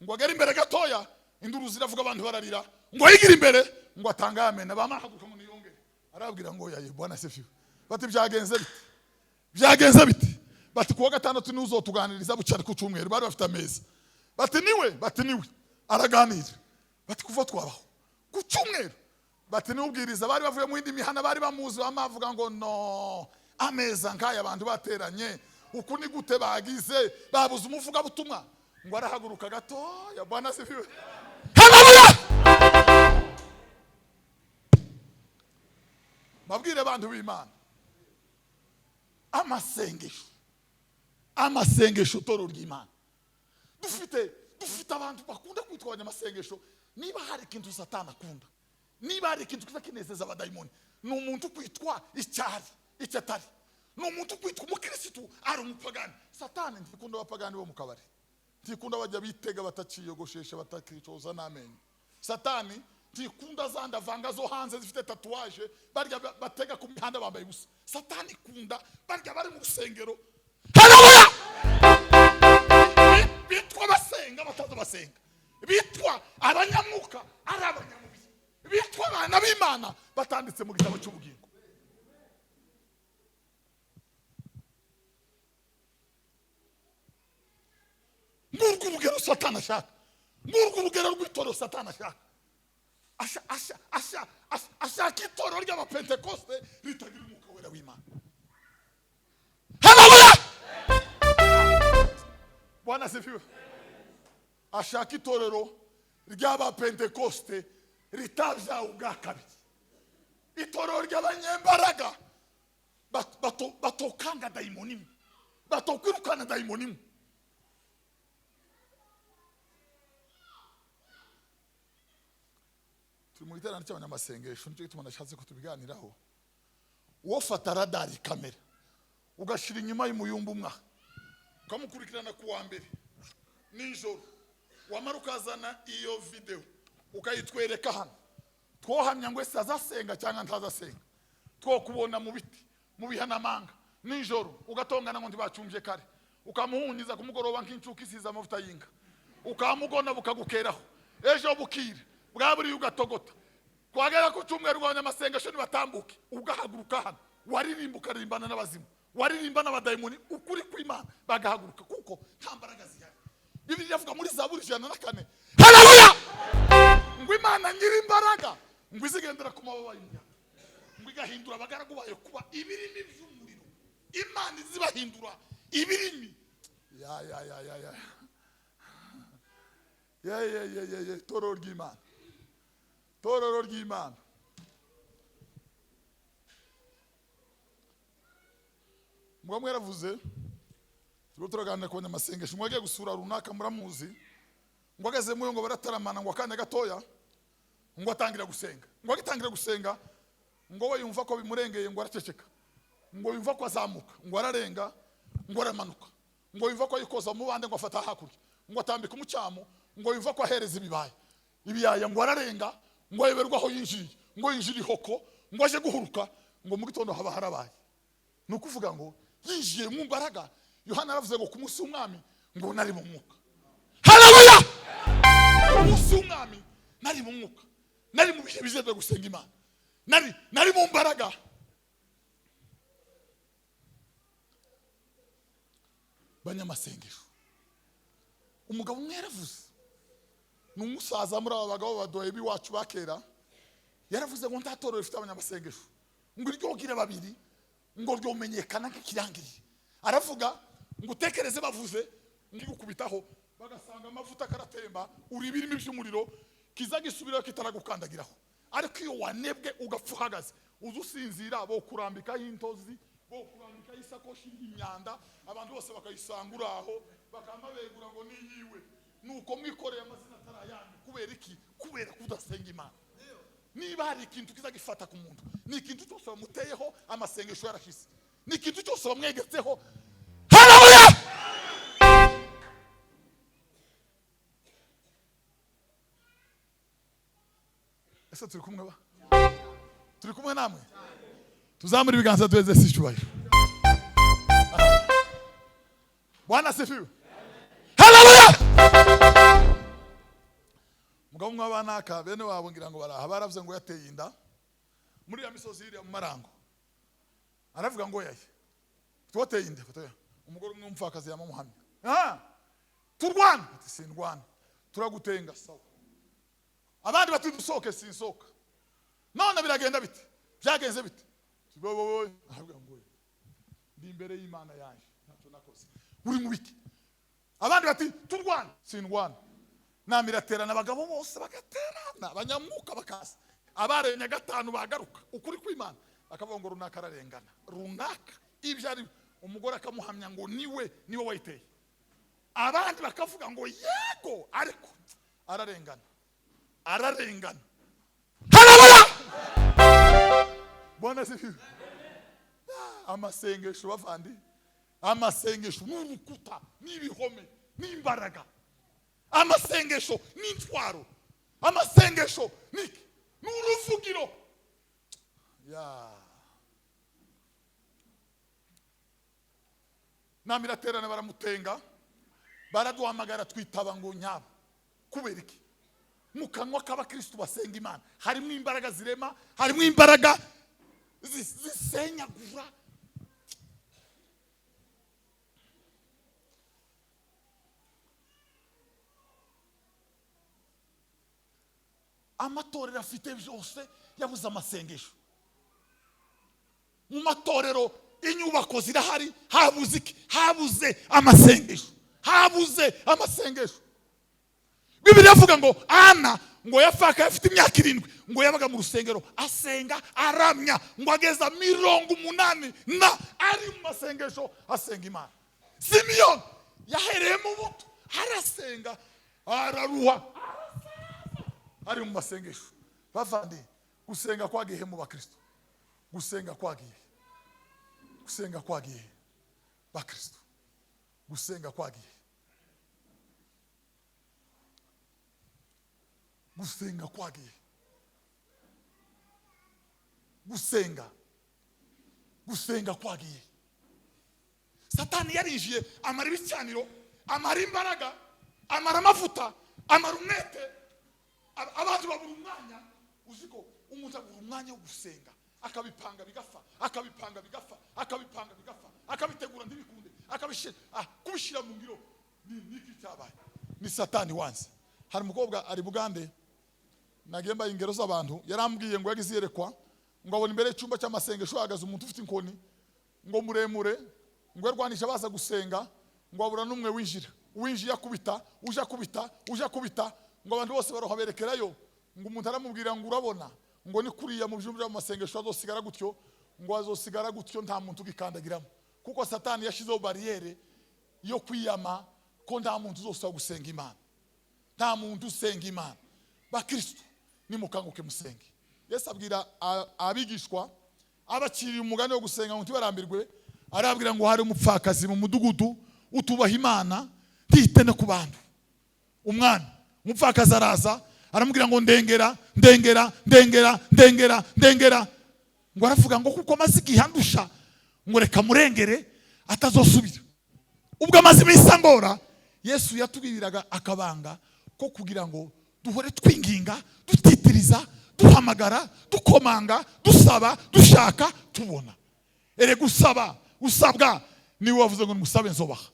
ngo agere imbere gatoya induru ziravuga abantu bararira ngo yigira imbere ngo atanga amen abamahaguruka ngo niyongere arabwira ngo yaye Bwana sifiwe bati byagenze biti bati kuwa gatandatu ni uzotuganiriza bucari ku cyumweru bari bafite ameza bati niwe araganira bati kuva twabaho ku cyumweru bati niubwiriza bari bavuye mu indi mihana bari bamuzi bamavuga ngo no ameza nkaya abantu bateranye uku ni gute bagize babuze umuvuga butumwa ngo arahaguruka gatoya Bwana sifiwe haleluya babwire abantu b'Imana amasengesho toro ry'Imana dufite abantu bakunda kwitwa abanyamasengesho niba hari ikintu Satani akunda niba hari ikintu kizakinezeza abadayimoni ni umuntu kwitwa icyatari ni umuntu kwitwa umukirisitu ari umupagani Satani ntikunda abapagani bo mu kabari ntikunda bajya bitega bataciyogoshesha batakicoza n'amenyo Satani ntikunda zanda vanga zo hanze zifite tatuwaje barya batega ku mihanda bambaye ubusa Satani kunda barya bari mu rusengero haleluya bitwa basenga bataza basenga bitwa abanyamwuka ari abanyamubiri bitwa abana b'Imana batanditse mu gitabo cy'ubugingo ngurwo urugero Satani ashaka ngurwo urugero rw'itoro Satani ashaka ashaka itorero ry'abapentekoste ritagira umwuka wera w'Imana. Haleluya! Bwana asifiwe. Ashaka itorero ry'abapentekoste ritabya ubwa kabiri. Itorero ry'abanyembaraga batokanga daimonimu, batokwirukana daimonimu. Turi mu giterane cy'abanyamasengesho, nicyo gituma nashatse ko tubiganiraho. Wofata radari kamera ugashira inyuma y'umuyumba umwe, ukamukurikirana ku wa mbere nijoro, wamara ukazana iyo video ukayitwereka hano, twohamya ngo ese azasenga cyangwa ntazasenga, twokubona mu biti mu bihanamanga nijoro, ugatongana ngo ntibacumje kare, ukamuhunyiza kumugoroba nk'incuka isiza amavuta y'inka, ukamugona bukagukeraho, ejo bukire bwaburi ugatogota, kwagera ku cyumweru rw'abanyamasengesho nibatambuke, ugahaguruka hano, waririmba ukarimbana n'abazimu, waririmba n'abadayimoni, ukuri kw'Imana bagahaguruka, kuko nta mbaraga zihari. Bibiliya ivuga muri Zaburi 104, haleluya, ngo Imana nyiri imbaraga ngo izigendera ku mababa y'umuyaga, ngo igahindura abagaragu bayo kuba ibirimi by'umuriro. Imana izibahindura ibirimi. Torero ry'Imana, torero ry'Imana. Mugabo mwaravuze turaganira ku banyamasengesho, mwagiye gusura runaka muramuzi, ngo ageze muyo ngo barataramana, ngo akanya gatoya ngo atangira gusenga, ngo agitangira gusenga ngo we yumva ko bimurengeye, ngo araceceka, ngo yumva ko azamuka, ngo ararenga, ngo aramanuka, ngo yumva ko yikoza mu bande, ngo afata hakurya, ngo atambika umucyamo, ngo yumva ko ahereza ibiyaya, ngo ararenga, ngo yeberwa aho yinjiye, ngo yinjira ihoko, ngo aje guhuruka, ngo mu gitondo haba harabaye. Nukuvuga ngo yinjiye mu mbaraga. Yohana aravuze ngo ku munsi w'umwami ngo nari mu mwuka. Haleluya! Ku munsi w'umwami nari mu mwuka, nari mu bihe bizeze gusenga Imana, nari mu mbaraga. Banyamasengesho, umugabo umwe yaravuze, n'umusaza muri aba bagabo badoye biwacu bakera, yaravuze ngo ntatorero rifite abanyamasengesho ngo iryogira babiri ngo ryomenyekana nk'ikirangirire. Aravuga ngo utekereze bavuze ngikubitaho bagasanga amavuta karatemba, uri ibirimi by'umuriro, kiza gisubiraho kitaragukandagiraho. Ariko iyo wanebwe ugapfa uhagaze, uzusinzira, bo kurambika y'intozi, bo kurambika isakoshi y'imyanda, abantu bose bakayisangura aho, bakamabegura ngo niyiwe. Nuko mwikoreye amazina atarayanyu. Kubera iki? Kubera kudasenga Imana. Niba hari ikintu kiza gifata ku muntu, ni ikintu cyose bamuteyeho amasengesho yarashize, ni ikintu cyose bamwegetseho. Haleluya! Ese turi kumwe ba? Turi kumwe namwe? Tuzamura ibiganza duheze icyubahiro. Bwana asifiwe. Haleluya! Mugabo mwabanaka bene wabo ngira ngo baraha, baravuze ngo yateye inda muri ya misozi iri mu Marango. Aravuga ngo yaye twoteye inda, fotoya umugore umwe umfakazi yamamuhamya, turwana, ati sindwana, turagutenga sawa. Abandi bati dusoke, sinsoka. None biragenda bite? Byagenze bite? Tiboboboy, aravuga ngo ndi imbere y'Imana yanje ntacyo nakoze. Uri mu biki? Abandi bati turwana, sindwana. Namiraterana abagabo bose bagaterana, abanyamwuka bakaza, abarenya gatanu bagaruka, ukuri kw'Imana akavuga ngo runaka ararengana, runaka ibyo ari, umugore akamuhamya ngo niwe wayiteye. Abandi bakavuga ngo yego, ariko ararengana. Haleluya! Bwana asifiwe. Amasengesho bavandi, amasengesho n'urukuta, n'ibihome, n'imbaraga. Amasengesho n'intwaro, amasengesho n'uruvugiro. Namiraterana baramutenga, baraduhamagara twitaba ngo nyabo. Kubera iki? Mu kanwa k'abakristo basenga Imana harimo imbaraga zirema, harimo imbaraga zisenyagura. amatorero afite byose yabuze amasengesho. Mu matorero inyubako zirahari, habuze amasengesho. Bibiliya ivuga ngo Ana ngo yafaka afite imyaka 7 ngo yabaga mu rusengero asenga aramya ngo ageza 80 na ari mu masengesho asenga Imana. Simeon yahereye mu buto arasenga araruha ari mu masengesho. Bavandi gusenga kwagiye mu bakristo, gusenga kwagiye bakristo, gusenga kwagiye Satani yarinjiye amara ibicaniro, amara imbaraga, amara amavuta, amara umwete, abantu babura umwanya. Uziko umuntu abura umwanya wo gusenga, akabipanga bigafa, akabitegura ntibikunde, kubishira mu ngiro. Niki cyabaye? Ni Satani wanze. Hari umukobwa ari Bugande nagemba ingero z'abantu, yarambwiye ngo yagize yerekwa ngo abone imbere y'cyumba cy'amasengesho hagaze umuntu ufite inkoni ngo muremure, ngo yarwanisha baza gusenga, ngo abura numwe winjiye akubita, uje akubita, ngo abantu bose baroha berekerayo, ngo umuntu aramubwira ngo urabona ngo ni kuriya mu byumba by'amasengesho azosigara gutyo, ngo azosigara gutyo nta muntu ugikandagiramo, kuko Satani yashizeho barriere yo kwiyama ko nta muntu uzosaba gusenga Imana, nta muntu usenga Imana. Bakristo nimukanguke musenge. Yesu abwira abigishwa abakiriye umugani wo gusenga ngo ntibarambirwe, arabwira ngo hari umupfakazi mu mudugudu utubaha Imana ntitene ku bantu. Umupfakazi araza aramubwira ngo ndengera, ngo aravuga ngo kuko amaze igihandusha ngo reka murengere atazosubira. Ubwo amaze iminsi angora, Yesu yatubwiraga akabanga ko kugira ngo duhore twinginga, dutitiriza, duhamagara, dukomanga, dusaba, dushaka, tubona. Usabwa niwe wavuze ngo nimusabe nzobaha.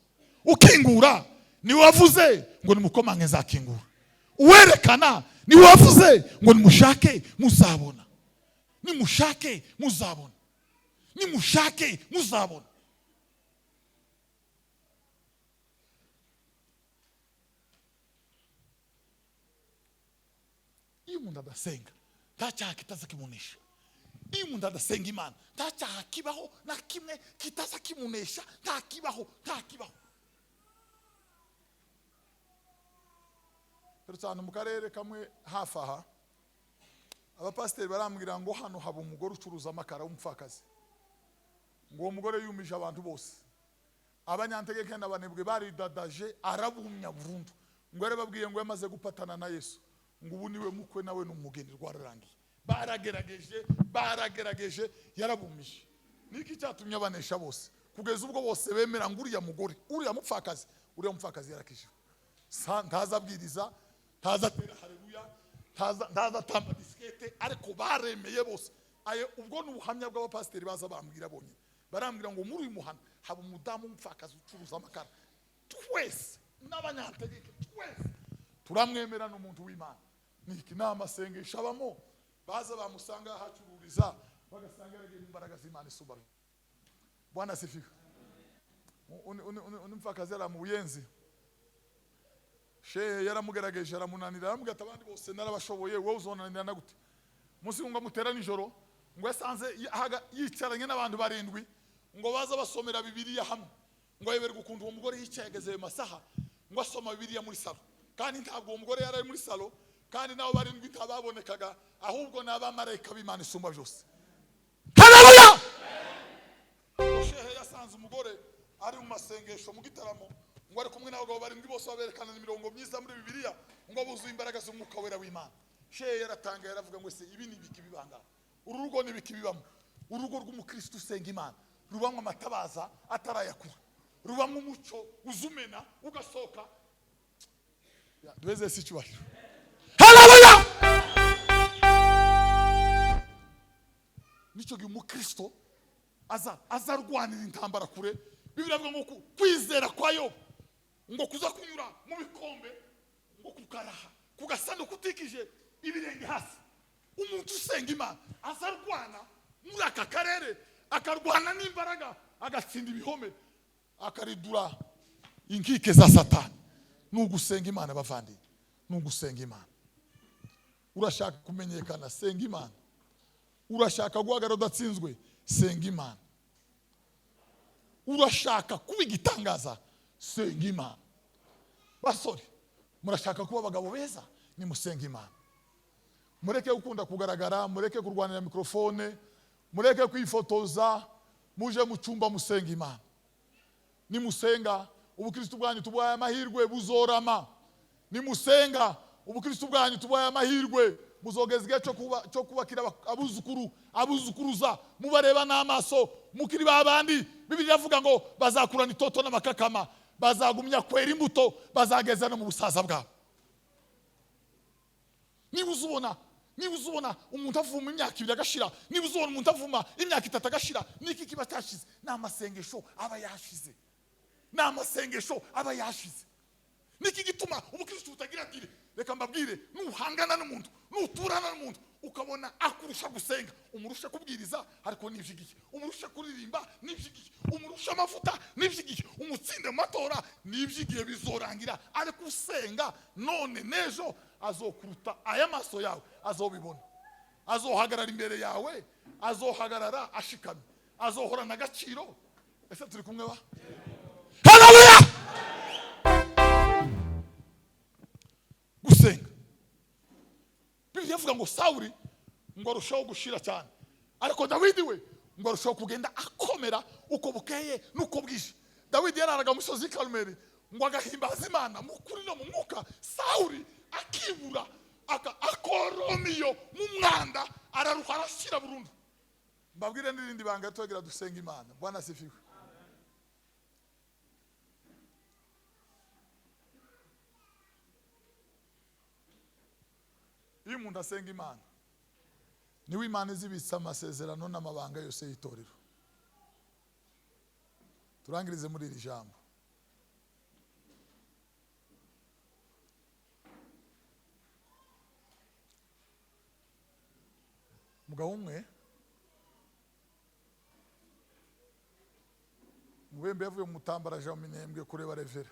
Ukingura niwe wavuze ngo nimukomange nzakingura. Uwerekana niwe wavuze ngo nimushake muzabona. Nimushake muzabona. Iyo umuntu adasenga nta cyaha kitaza kimunesha. Iyo umuntu adasenga Imana nta cyaha kibaho na kimwe kitaza kimunesha. Nta kibaho. Pero cyane mu karere kamwe hafi aha, abapasiteri barambwira ngo hano haba umugore ucuruza amakara w'umupfakazi, ngo uwo mugore yumije abantu bose. Abanyantegeke n'abanebwe baridadaje arabumya burundu, ngo yari babwiye ngo yamaze gupatana na Yesu, ngo ubu niwe mukwe nawe n'umugeni rwararangiye. Baragerageje yarabumije. Niki cyatumye abanesha bose kugeza ubwo bose bemera ngo uriya mugore, uriya mupfakazi yarakije. Ntaza abwiriza, ntaza atera haleluya, ntaza atamba diskete, ariko baremeye bose. Ubwo n'ubuhamya bw'abapasiteri baza bambwira bonye, barambwira ngo muri uyu muhanda haba umudamu w'umupfakazi ucuruza amakara. Twese n'abanyantegeke twese turamwemera n'umuntu w'Imana. Niki n'amasengesho abamo, baza bamusanga hacururiza bagasanga yagiye imbaraga z'Imana isubara. Bwana asifiwe. Umupfakazi yari mu Buyenzi, shehe yaramugerageje aramunanira, aramubwira abandi bose narabashoboye, wowe uzonanira na gute? Munsi ngo amutera nijoro, ngo yasanze yicaranye n'abantu 7 ngo baza basomera Bibiliya hamwe, ngo yeberwe ukuntu uwo mugore yicaye ageze mu masaha ngo asoma Bibiliya muri salo, kandi ntabwo uwo mugore yari muri salo, kandi nabo 7 ntababonekaga, ahubwo n'abamarayika b'Imana isumba byose. Haleluya! Shehe yasanze umugore ari mu masengesho mu gitaramo, ngo ari kumwe n'abagabo 7 bose baberekana imirongo myiza muri Bibiliya, ngo buzuye imbaraga z'umwuka wera w'Imana. Shehe yaratanga yaravuga ngo ese ibi ni biki bibanga? Urugo ni biki bibamo? Urugo rw'umukristo usenga Imana rubamwe amatabaza atarayakura, rubamwe umuco uzumena ugasoka. Duweze situation. Haleluya! Nico gihe umukristo azarwanira intambara kure. Bibiliya ivuga ngo kwizera kwa Yobu ngo kuza kunyura mu bikombe ngo kukaraha kugasanduku kutikije ibirenge hasi. Umuntu usenga Imana azarwana muri aka karere, akarwana n'imbaraga, agatsinda ibihome, akaridura inkike za Satani. Nugusenga Imana bavandi, nugusenga Imana. Urashaka kumenyekana, senga Imana. Urashaka guhagarara udatsinzwe, senga Imana. Urashaka kuba igitangaza, senga Imana. Basore, murashaka kuba abagabo beza, nimusenga Imana. Mureke gukunda kugaragara, mureke kurwanira mikrofone, mureke kwifotoza, muje mu cyumba musenga Imana. Nimusenga ubukristo bwanyu tubaye amahirwe buzorama. Nimusenga ubukristo bwanyu tubaye amahirwe buzogeza igihe cyo kubakira abuzukuruza, mubareba n'amaso, mukiri babandi. Bibiliya ivuga ngo bazakurana itoto n'amakakama, bazagumya kwera imbuto, bazageza no mu busaza bwabo. Niba uzubona umuntu avuma imyaka 2 agashira, niba uzubona umuntu avuma imyaka 3 agashira, niki kiba cyashize? N'amasengesho aba yashize. N'amasengesho aba yashize. Niki gituma ubukristo butagira ati reka mbabwire, nuhangana n'umuntu, nuturana n'umuntu, ukabona akurusha gusenga, umurusha kubwiriza ariko nivyigiye, umurusha kuririmba nivyigiye, umurusha amavuta nivyigiye, umutsinde matora nivyigiye, bizorangira. Ariko usenga none nejo azokuruta aya maso yawe, azobibona. Azohagarara imbere yawe, azohagarara ashikamye, azohorana agaciro. Ese turi kumwe ba? Haleluya! Gusenga. Bibiliya ivuga ngo Sawuli ngo arushaho gushira cyane, ariko Dawidi we ngo arushaho kugenda akomera uko bukeye nuko bwije. Dawidi yararaga mu musozi Karumeli ngo agahimbaza Imana mu kuri no mu mwuka. Sawuli akibura akoromiyo mu mwanda, araruha arashira burundu. Mbabwire n'irindi banga twegera dusenga Imana. Bwana sifiwe. Iyo umuntu asenga Imana, niwe Imana izibitsa amasezerano n'amabanga yose y'itorero. Turangirize muri iri jambo. Mugabo umwe Mwembe yavuye mu Mutambara aja mu Minembwe kureba revera.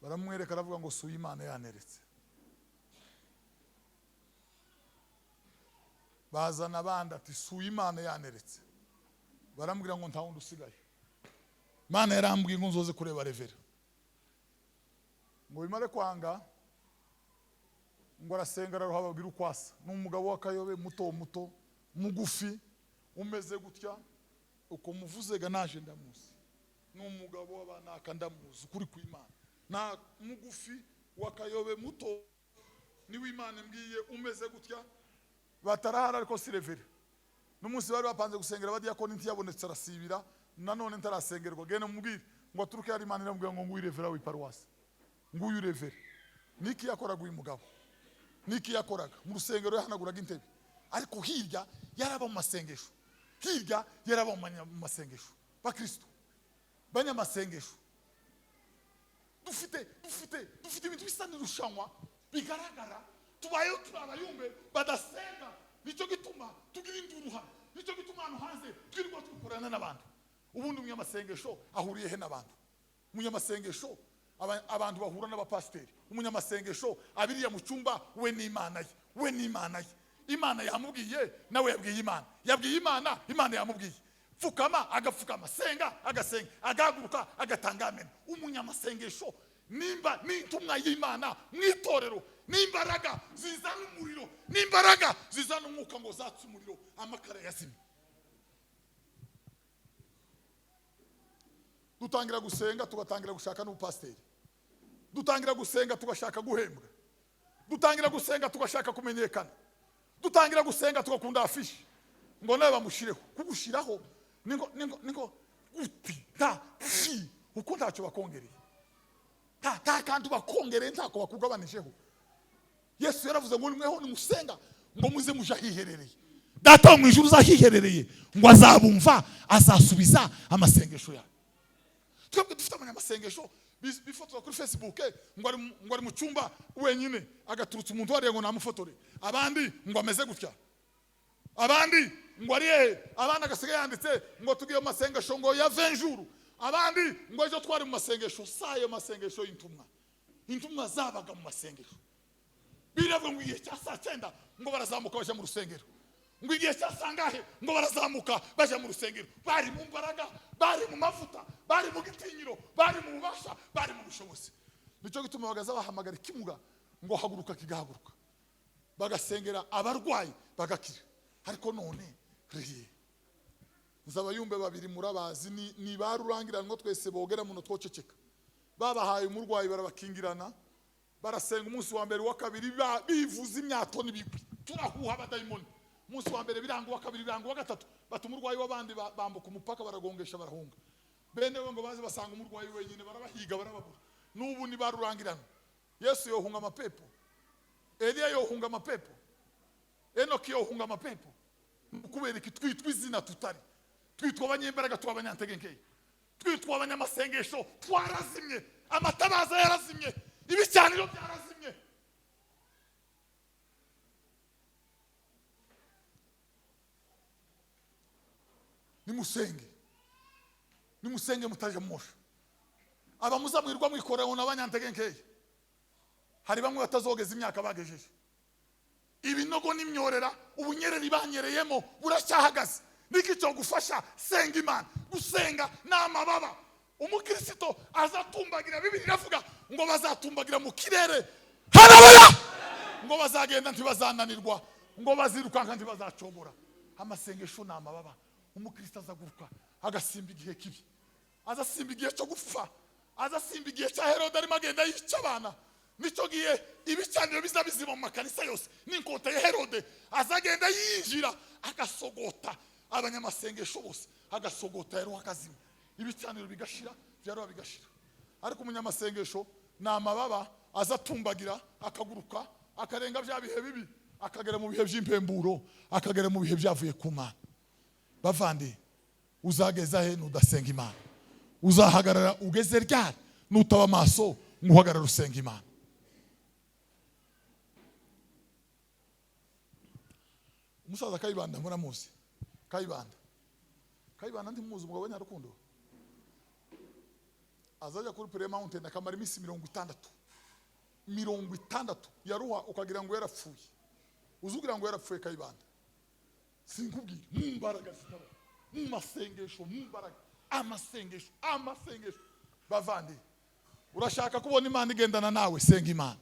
Baramwereka aravuga ngo suye Imana yaneretse. Bazana abandi ati suye Imana yaneretse. Baramubwira ngo nta wundi usigaye. Imana yarambwiye ngo nzoze kureba revera. Ngo bimare kwanga, ngo arasenga araruha babwira ukwasa. N'umugabo w'akayobe muto mugufi umeze gutya, uko muvuzega naje ndamuzi. N'umugabo w'abanaka ndamuzi kuri ku Imana. Na mugufi w'akayobe muto niwe Imana mbwiye umeze gutya. Batarahara ariko si revera. N'umunsi bari bapanze gusengera abadiyakoni ntiyabonetse arasibira, nanone ntarasengerwa. Gene mubwire ngo aturuke hari Imana iramubwira ngo nguyu revera w'iparuwasi, nguyu revera. Niki yakoraga uyu mugabo? Niki yakoraga? Mu rusengero yahanaguraga intebe, ariko hirya yaraba mu masengesho. Hirya yaraba mu masengesho. Bakristo banyamasengesho. Dufite ibintu bisa n'irushanwa bigaragara, tubayeho turabayumbe badasenga. Nicyo gituma tugira induruha, nicyo gituma hano hanze twirirwa tukorana n'abantu. Ubundi umunyamasengesho ahuriye he n'abantu? Umunyamasengesho abantu bahura n'abapasiteri. Umunyamasengesho abiriya mu cyumba we n'Imana ye, we n'Imana ye. Imana yamubwiye nawe yabwiye Imana, yabwiye Imana, Imana yamubwiye. Fukama agafukama, senga agasenga, agahaguruka agatanga amen. Umunyamasengesho nimba n'intumwa y'Imana mwitorero, n'imbaraga zizana umuriro, n'imbaraga zizana umwuka ngo zatse umuriro, amakara yazimye. Dutangira gusenga tugatangira gushaka n'ubupasiteri. Dutangira gusenga tugashaka guhembwa. Dutangira gusenga tugashaka kumenyekana. Dutangira gusenga tugakunda afishi ngo nawe bamushireho. Kugushiraho ningo uti ta fi uko ntacyo bakongereye. Ta kandi bakongereye ntako bakugabanisheho. Yesu yaravuze ngo nimweho nimusenga ngo muze muja hiherereye. Data mu ijuru zahiherereye ngo azabumva, azasubiza amasengesho yawe. twebwe dufite abanyamasengesho bifotora kuri Facebook ngo ari mu cyumba wenyine agaturutse umuntu wariye ngo namufotore, abandi ngo ameze gutya, abandi ngo ari abana agasigaye yanditse ngo tugiye mu masengesho ngo ya 20 jours, abandi ngo ejo twari mu masengesho. Sayo masengesho intumwa zabaga mu masengesho. Biravuga ngo igihe cya saa 9 ngo barazamuka baje mu rusengero, ngo igihe cya sangahe ngo barazamuka baje mu rusengero. Bari mu mbaraga, bari mu mavuta, bari mu gitinyiro, bari mu bubasha, bari mu bushobozi. Nicyo gituma bagaza bahamagara ikimuga ngo haguruka kigahaguruka, bagasengera abarwayi bagakira. Ariko none riye nzabayumbe babiri murabazi ni barurangira ngo twese bogera muno twoceceka. Babahaye umurwayi barabakingirana, barasenga umunsi wa mbere wa kabiri bivuza imyato n'ibigwi, turahuha abadayimoni. Umunsi wa mbere biranga, wa kabiri biranga, wa gatatu batuma umurwayi w'abandi bambuka umupaka baragongesha barahunga. Bene we ngo baze basanga umurwayi wenyine barabahiga barababura. N'ubu ni barurangirana. Yesu yohunga amapepo, Eliya yohunga amapepo, Enoki yohunga amapepo. Kubera iki twitwa izina tutari, twitwa abanyembaraga, tw'abanyantegenkeye, twitwa abanyamasengesho, twarazimye, amatabaza yarazimye, ibicaniro byarazimye. Nimusenge mutaje mosha. Abamuzamwirwa mwikoreho n'abanyantegenkeye, hari bamwe batazogeza imyaka bagejeje. Ibinogo n'imyorera ubunyereri banyereyemo buracyahagaze. Niki cyo gufasha? Senga Imana. Gusenga n'amababa. Umukristo azatumbagira, Bibiliya iravuga ngo bazatumbagira mu kirere. Haleluya! Ngo bazagenda ntibazananirwa, ngo bazirukanka ntibazacobora. Amasengesho n'amababa. Umukristo azaguruka agasimba igihe kibi, azasimba igihe cyo gupfa, azasimba igihe cya Herode arimo agenda yica abana. Nico gihe ibicaniro bizabizima mu makanisa yose, n'inkota ya Herode azagenda yinjira agasogota abanyamasengesho bose, agasogota yero akazima, ibicaniro bigashira, byaro bigashira. Ariko umunyamasengesho n'amababa azatumbagira akaguruka akarenga bya bihe bibi, akagera mu bihe by'impemburo, akagera mu bihe byavuye ku Mana. Bavandi, uzageza he nudasenga Imana? Uzahagarara ugeze ryari nutaba amaso nguhagarara usenga Imana? Umusaza Kayibanda muramuzi? Kayibanda ndimuzi, umugabo w'Inyarukundo. Azajya kuri Prayer Mountain akamara iminsi 60 yaruha ukagira ngo yarapfuye. Uzugira ngo yarapfuye Kayibanda. Sinkubwira mumbaraga zitaba, mumasengesho mumbaraga, amasengesho. Bavandi, urashaka kubona Imana igendana nawe, senga Imana.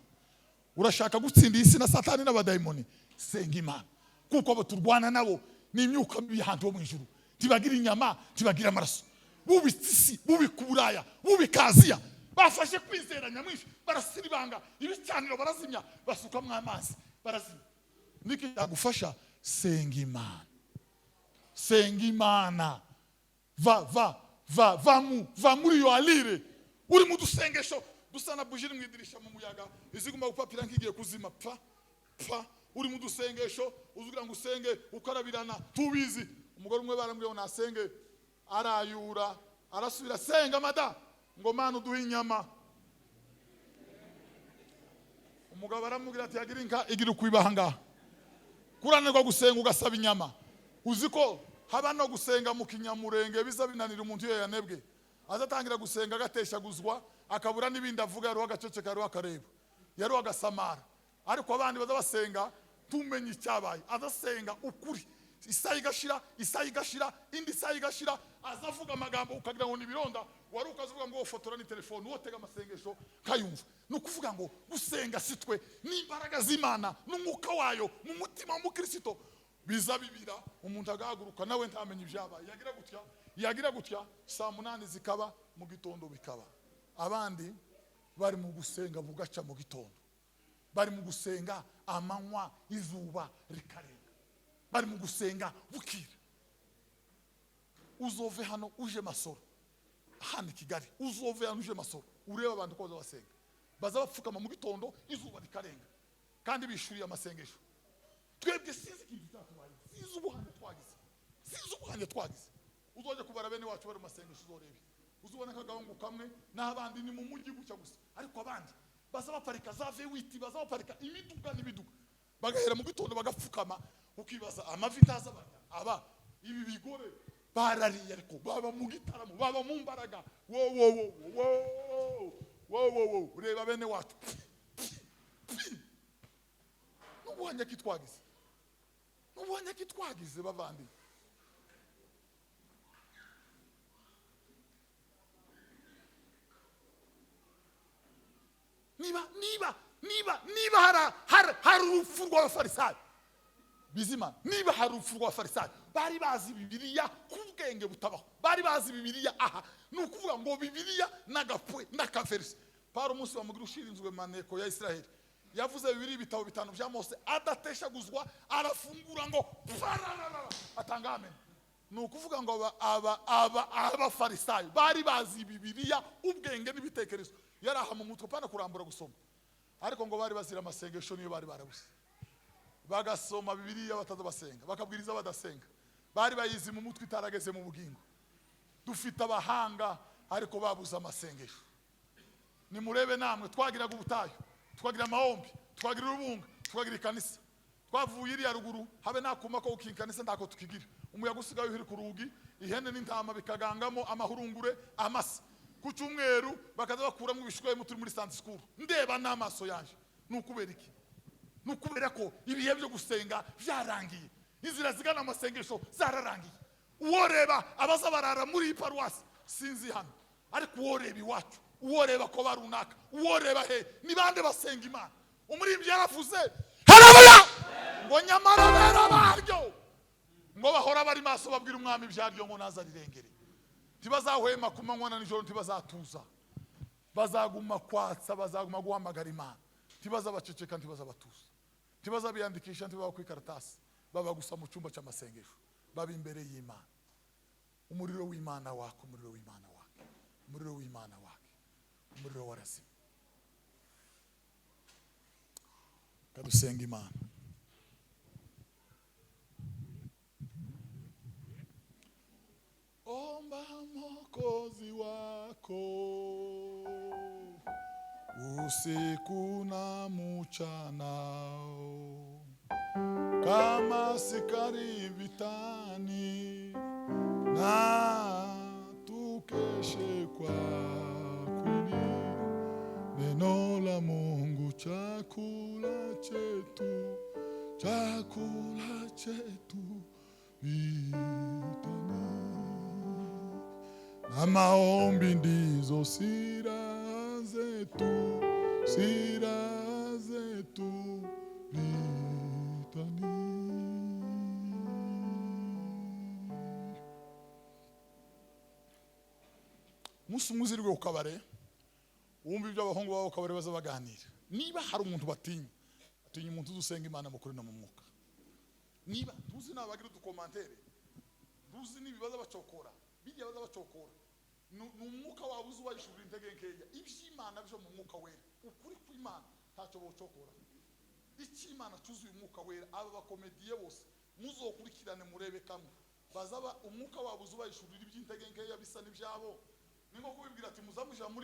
Urashaka gutsinda isi na Satani n'abadayimoni, senga Imana. Kuko abo turwana nabo ni imyuka mibi hantu mu ijuru, tibagira inyama, tibagira amaraso, bubitisi, bubikuburaya, bubikaziya. Bafashe kwizera nyamwinshi, barasiribanga, ibicaniro barazimya, basuka mu amazi, barazimya. Niki yagufasha? Senga Imana. Senga Imana. Va muri yo alire. Uri mu dusengesho dusana bujiri mu idirisha mu muyaga, iziguma gupapira nkigiye kuzima pfa. Uri mu dusengesho uzugira ngo usenge ukarabirana tubizi. Umugore umwe barambwiye ngo nasenge, arayura arasubira senga mada ngo Mana uduhe inyama. Umugabo aramubwira ati yagira inka igira ukwibahanga, kuranirwa gusenga ugasaba inyama. Uziko haba no gusenga mu kinyamurenge biza binanira umuntu iyo yanebwe, azatangira gusenga agateshaguzwa, akabura n'ibindi avuga, yari agaceceka, yari akareba, yari agasamara. Ariko abandi baza basenga tumenye icyabaye, azasenga ukuri. Isaha igashira, indi saha igashira, azavuga amagambo ukagira ngo nibironda, wari ukazuvuga ngo fotora ni telefone, wotega amasengesho kayumva. Nukuvuga ngo gusenga sitwe n'imbaraga z'Imana n'umwuka wayo mu mutima w'umukristo biza bibira, umuntu agahaguruka nawe ntamenye ibyabaye. Yagira gutya saa 8 zikaba, mu gitondo bikaba. Abandi bari mu gusenga bugaca mu gitondo, bari mu gusenga amanywa izuba rikarenga, bari mu gusenga bukira. Uzove hano uje Masoro, hano Kigali, uzove hano uje Masoro, ureba abantu ko basenga, baza bapfukama mu gitondo izuba rikarenga, kandi bishuriye amasengesho. Twebwe sinzi ikintu cyatubaye, sinzi ubuhanga twagize. Uzoje kubara bene wacu bari masengesho uzorebe. uzubona kagahungu kamwe n'abandi ni mu mujyi gucya gusa, ariko abandi baza baparika za V8, baza baparika imiduga n'ibiduga, bagahera mu gitondo bagapfukama, ukibaza amavi taza aba ibi bigore barariye, ariko baba mu gitaramo, baba mu mbaraga. Wo ureba bene wacu n'ubonye kitwagize bavandi. niba hari urupfu rw'abafarisayo bizima, niba hari urupfu rw'abafarisayo bari bazi Bibiliya ku bwenge butabaho, bari bazi Bibiliya. Aha ni ukuvuga ngo Bibiliya n'agapwe n'akaverisi. Pawulo umunsi bamugira ushirinzwe maneko ya Israeli yavuze Bibiliya ibitabo 5 bya Mose adateshaguzwa, arafungura ngo atanga amen. Ni ukuvuga ngo abafarisayo bari bazi Bibiliya ubwenge n'ibitekerezo, yaraha mu mutwe pana kurambura gusoma, ariko ngo bari bazira amasengesho niyo bari barabuze. Bagasoma Bibiliya bataza basenga, bakabwiriza badasenga, bari bayizi mu mutwe itarageze mu bugingo. Dufite abahanga ariko babuze amasengesho. Nimurebe namwe twagiraga ubutayu, twagira amahombi, twagira urubunga, twagira ikanisa, twavuye iri ya ruguru habe nakuma ko ukinkanisa ndako tukigira, umuyaga usigaye uhiri ku rugi, ihene n'intama bikagangamo amahurungure amasa. Ku cyumweru bakaza bakuramo ibishwaye muturi muri Sunday school, ndeba n'amaso yanje. Nukubera iki? Nukubera ko ibihe byo gusenga byarangiye, inzira zigana amasengesho zararangiye. Uworeba abaza barara muri paruwasi sinzi hano, ariko uworeba iwacu, uworeba ko barunaka, uworeba he ni bande basenga Imana. Umuririmbyi yaravuze haleluya ngo nyamara bera baryo ngo bahora bari maso babwira umwami ibyaryo ngo nazarirengere. Tibazahwema kumanywa na nijoro, ntibazatuza, bazaguma kwatsa, bazaguma guhamagara Imana, tibazabaceceka, ntibazabatuza, ntibazabiyandikisha, ntibaba kwikaratasi, baba gusa mu cyumba cy'amasengesho, baba imbere y'Imana. Umuriro w'Imana wako, umuriro w'Imana wako, umuriro w'Imana wako, umuriro warazima. Kadusenga Imana. Omba Mwokozi wako usiku na mchana, kama askari vitani, na tukeshe kwa kweli. Neno la Mungu chakula chetu, chakula chetu vitani, na maombi ndizo sira zetu, sira zetu vitani. Musi muzirwe ukabare, wumva ibyo abahungu babo ukabare baza baganira. Niba hari umuntu batinya umuntu udusenga Imana mukuri no mu mwuka. Niba tuzi nabagira udukomantere, tuzi nibibaza bacokora, bijya baza bacokora, n'umwuka wabuze wayishurira intege nkeya. Iby'Imana byo mu mwuka wera, ukuri kw'Imana ntacyo bocokora. Icy'Imana cyuzuye umwuka wera, aba bakomediye bose muzokurikirane murebe kamwe, bazaba umwuka wabuze wayishurira iby'intege nkeya bisa n'ibyabo. Ningo kubibwira ati muzamuja muri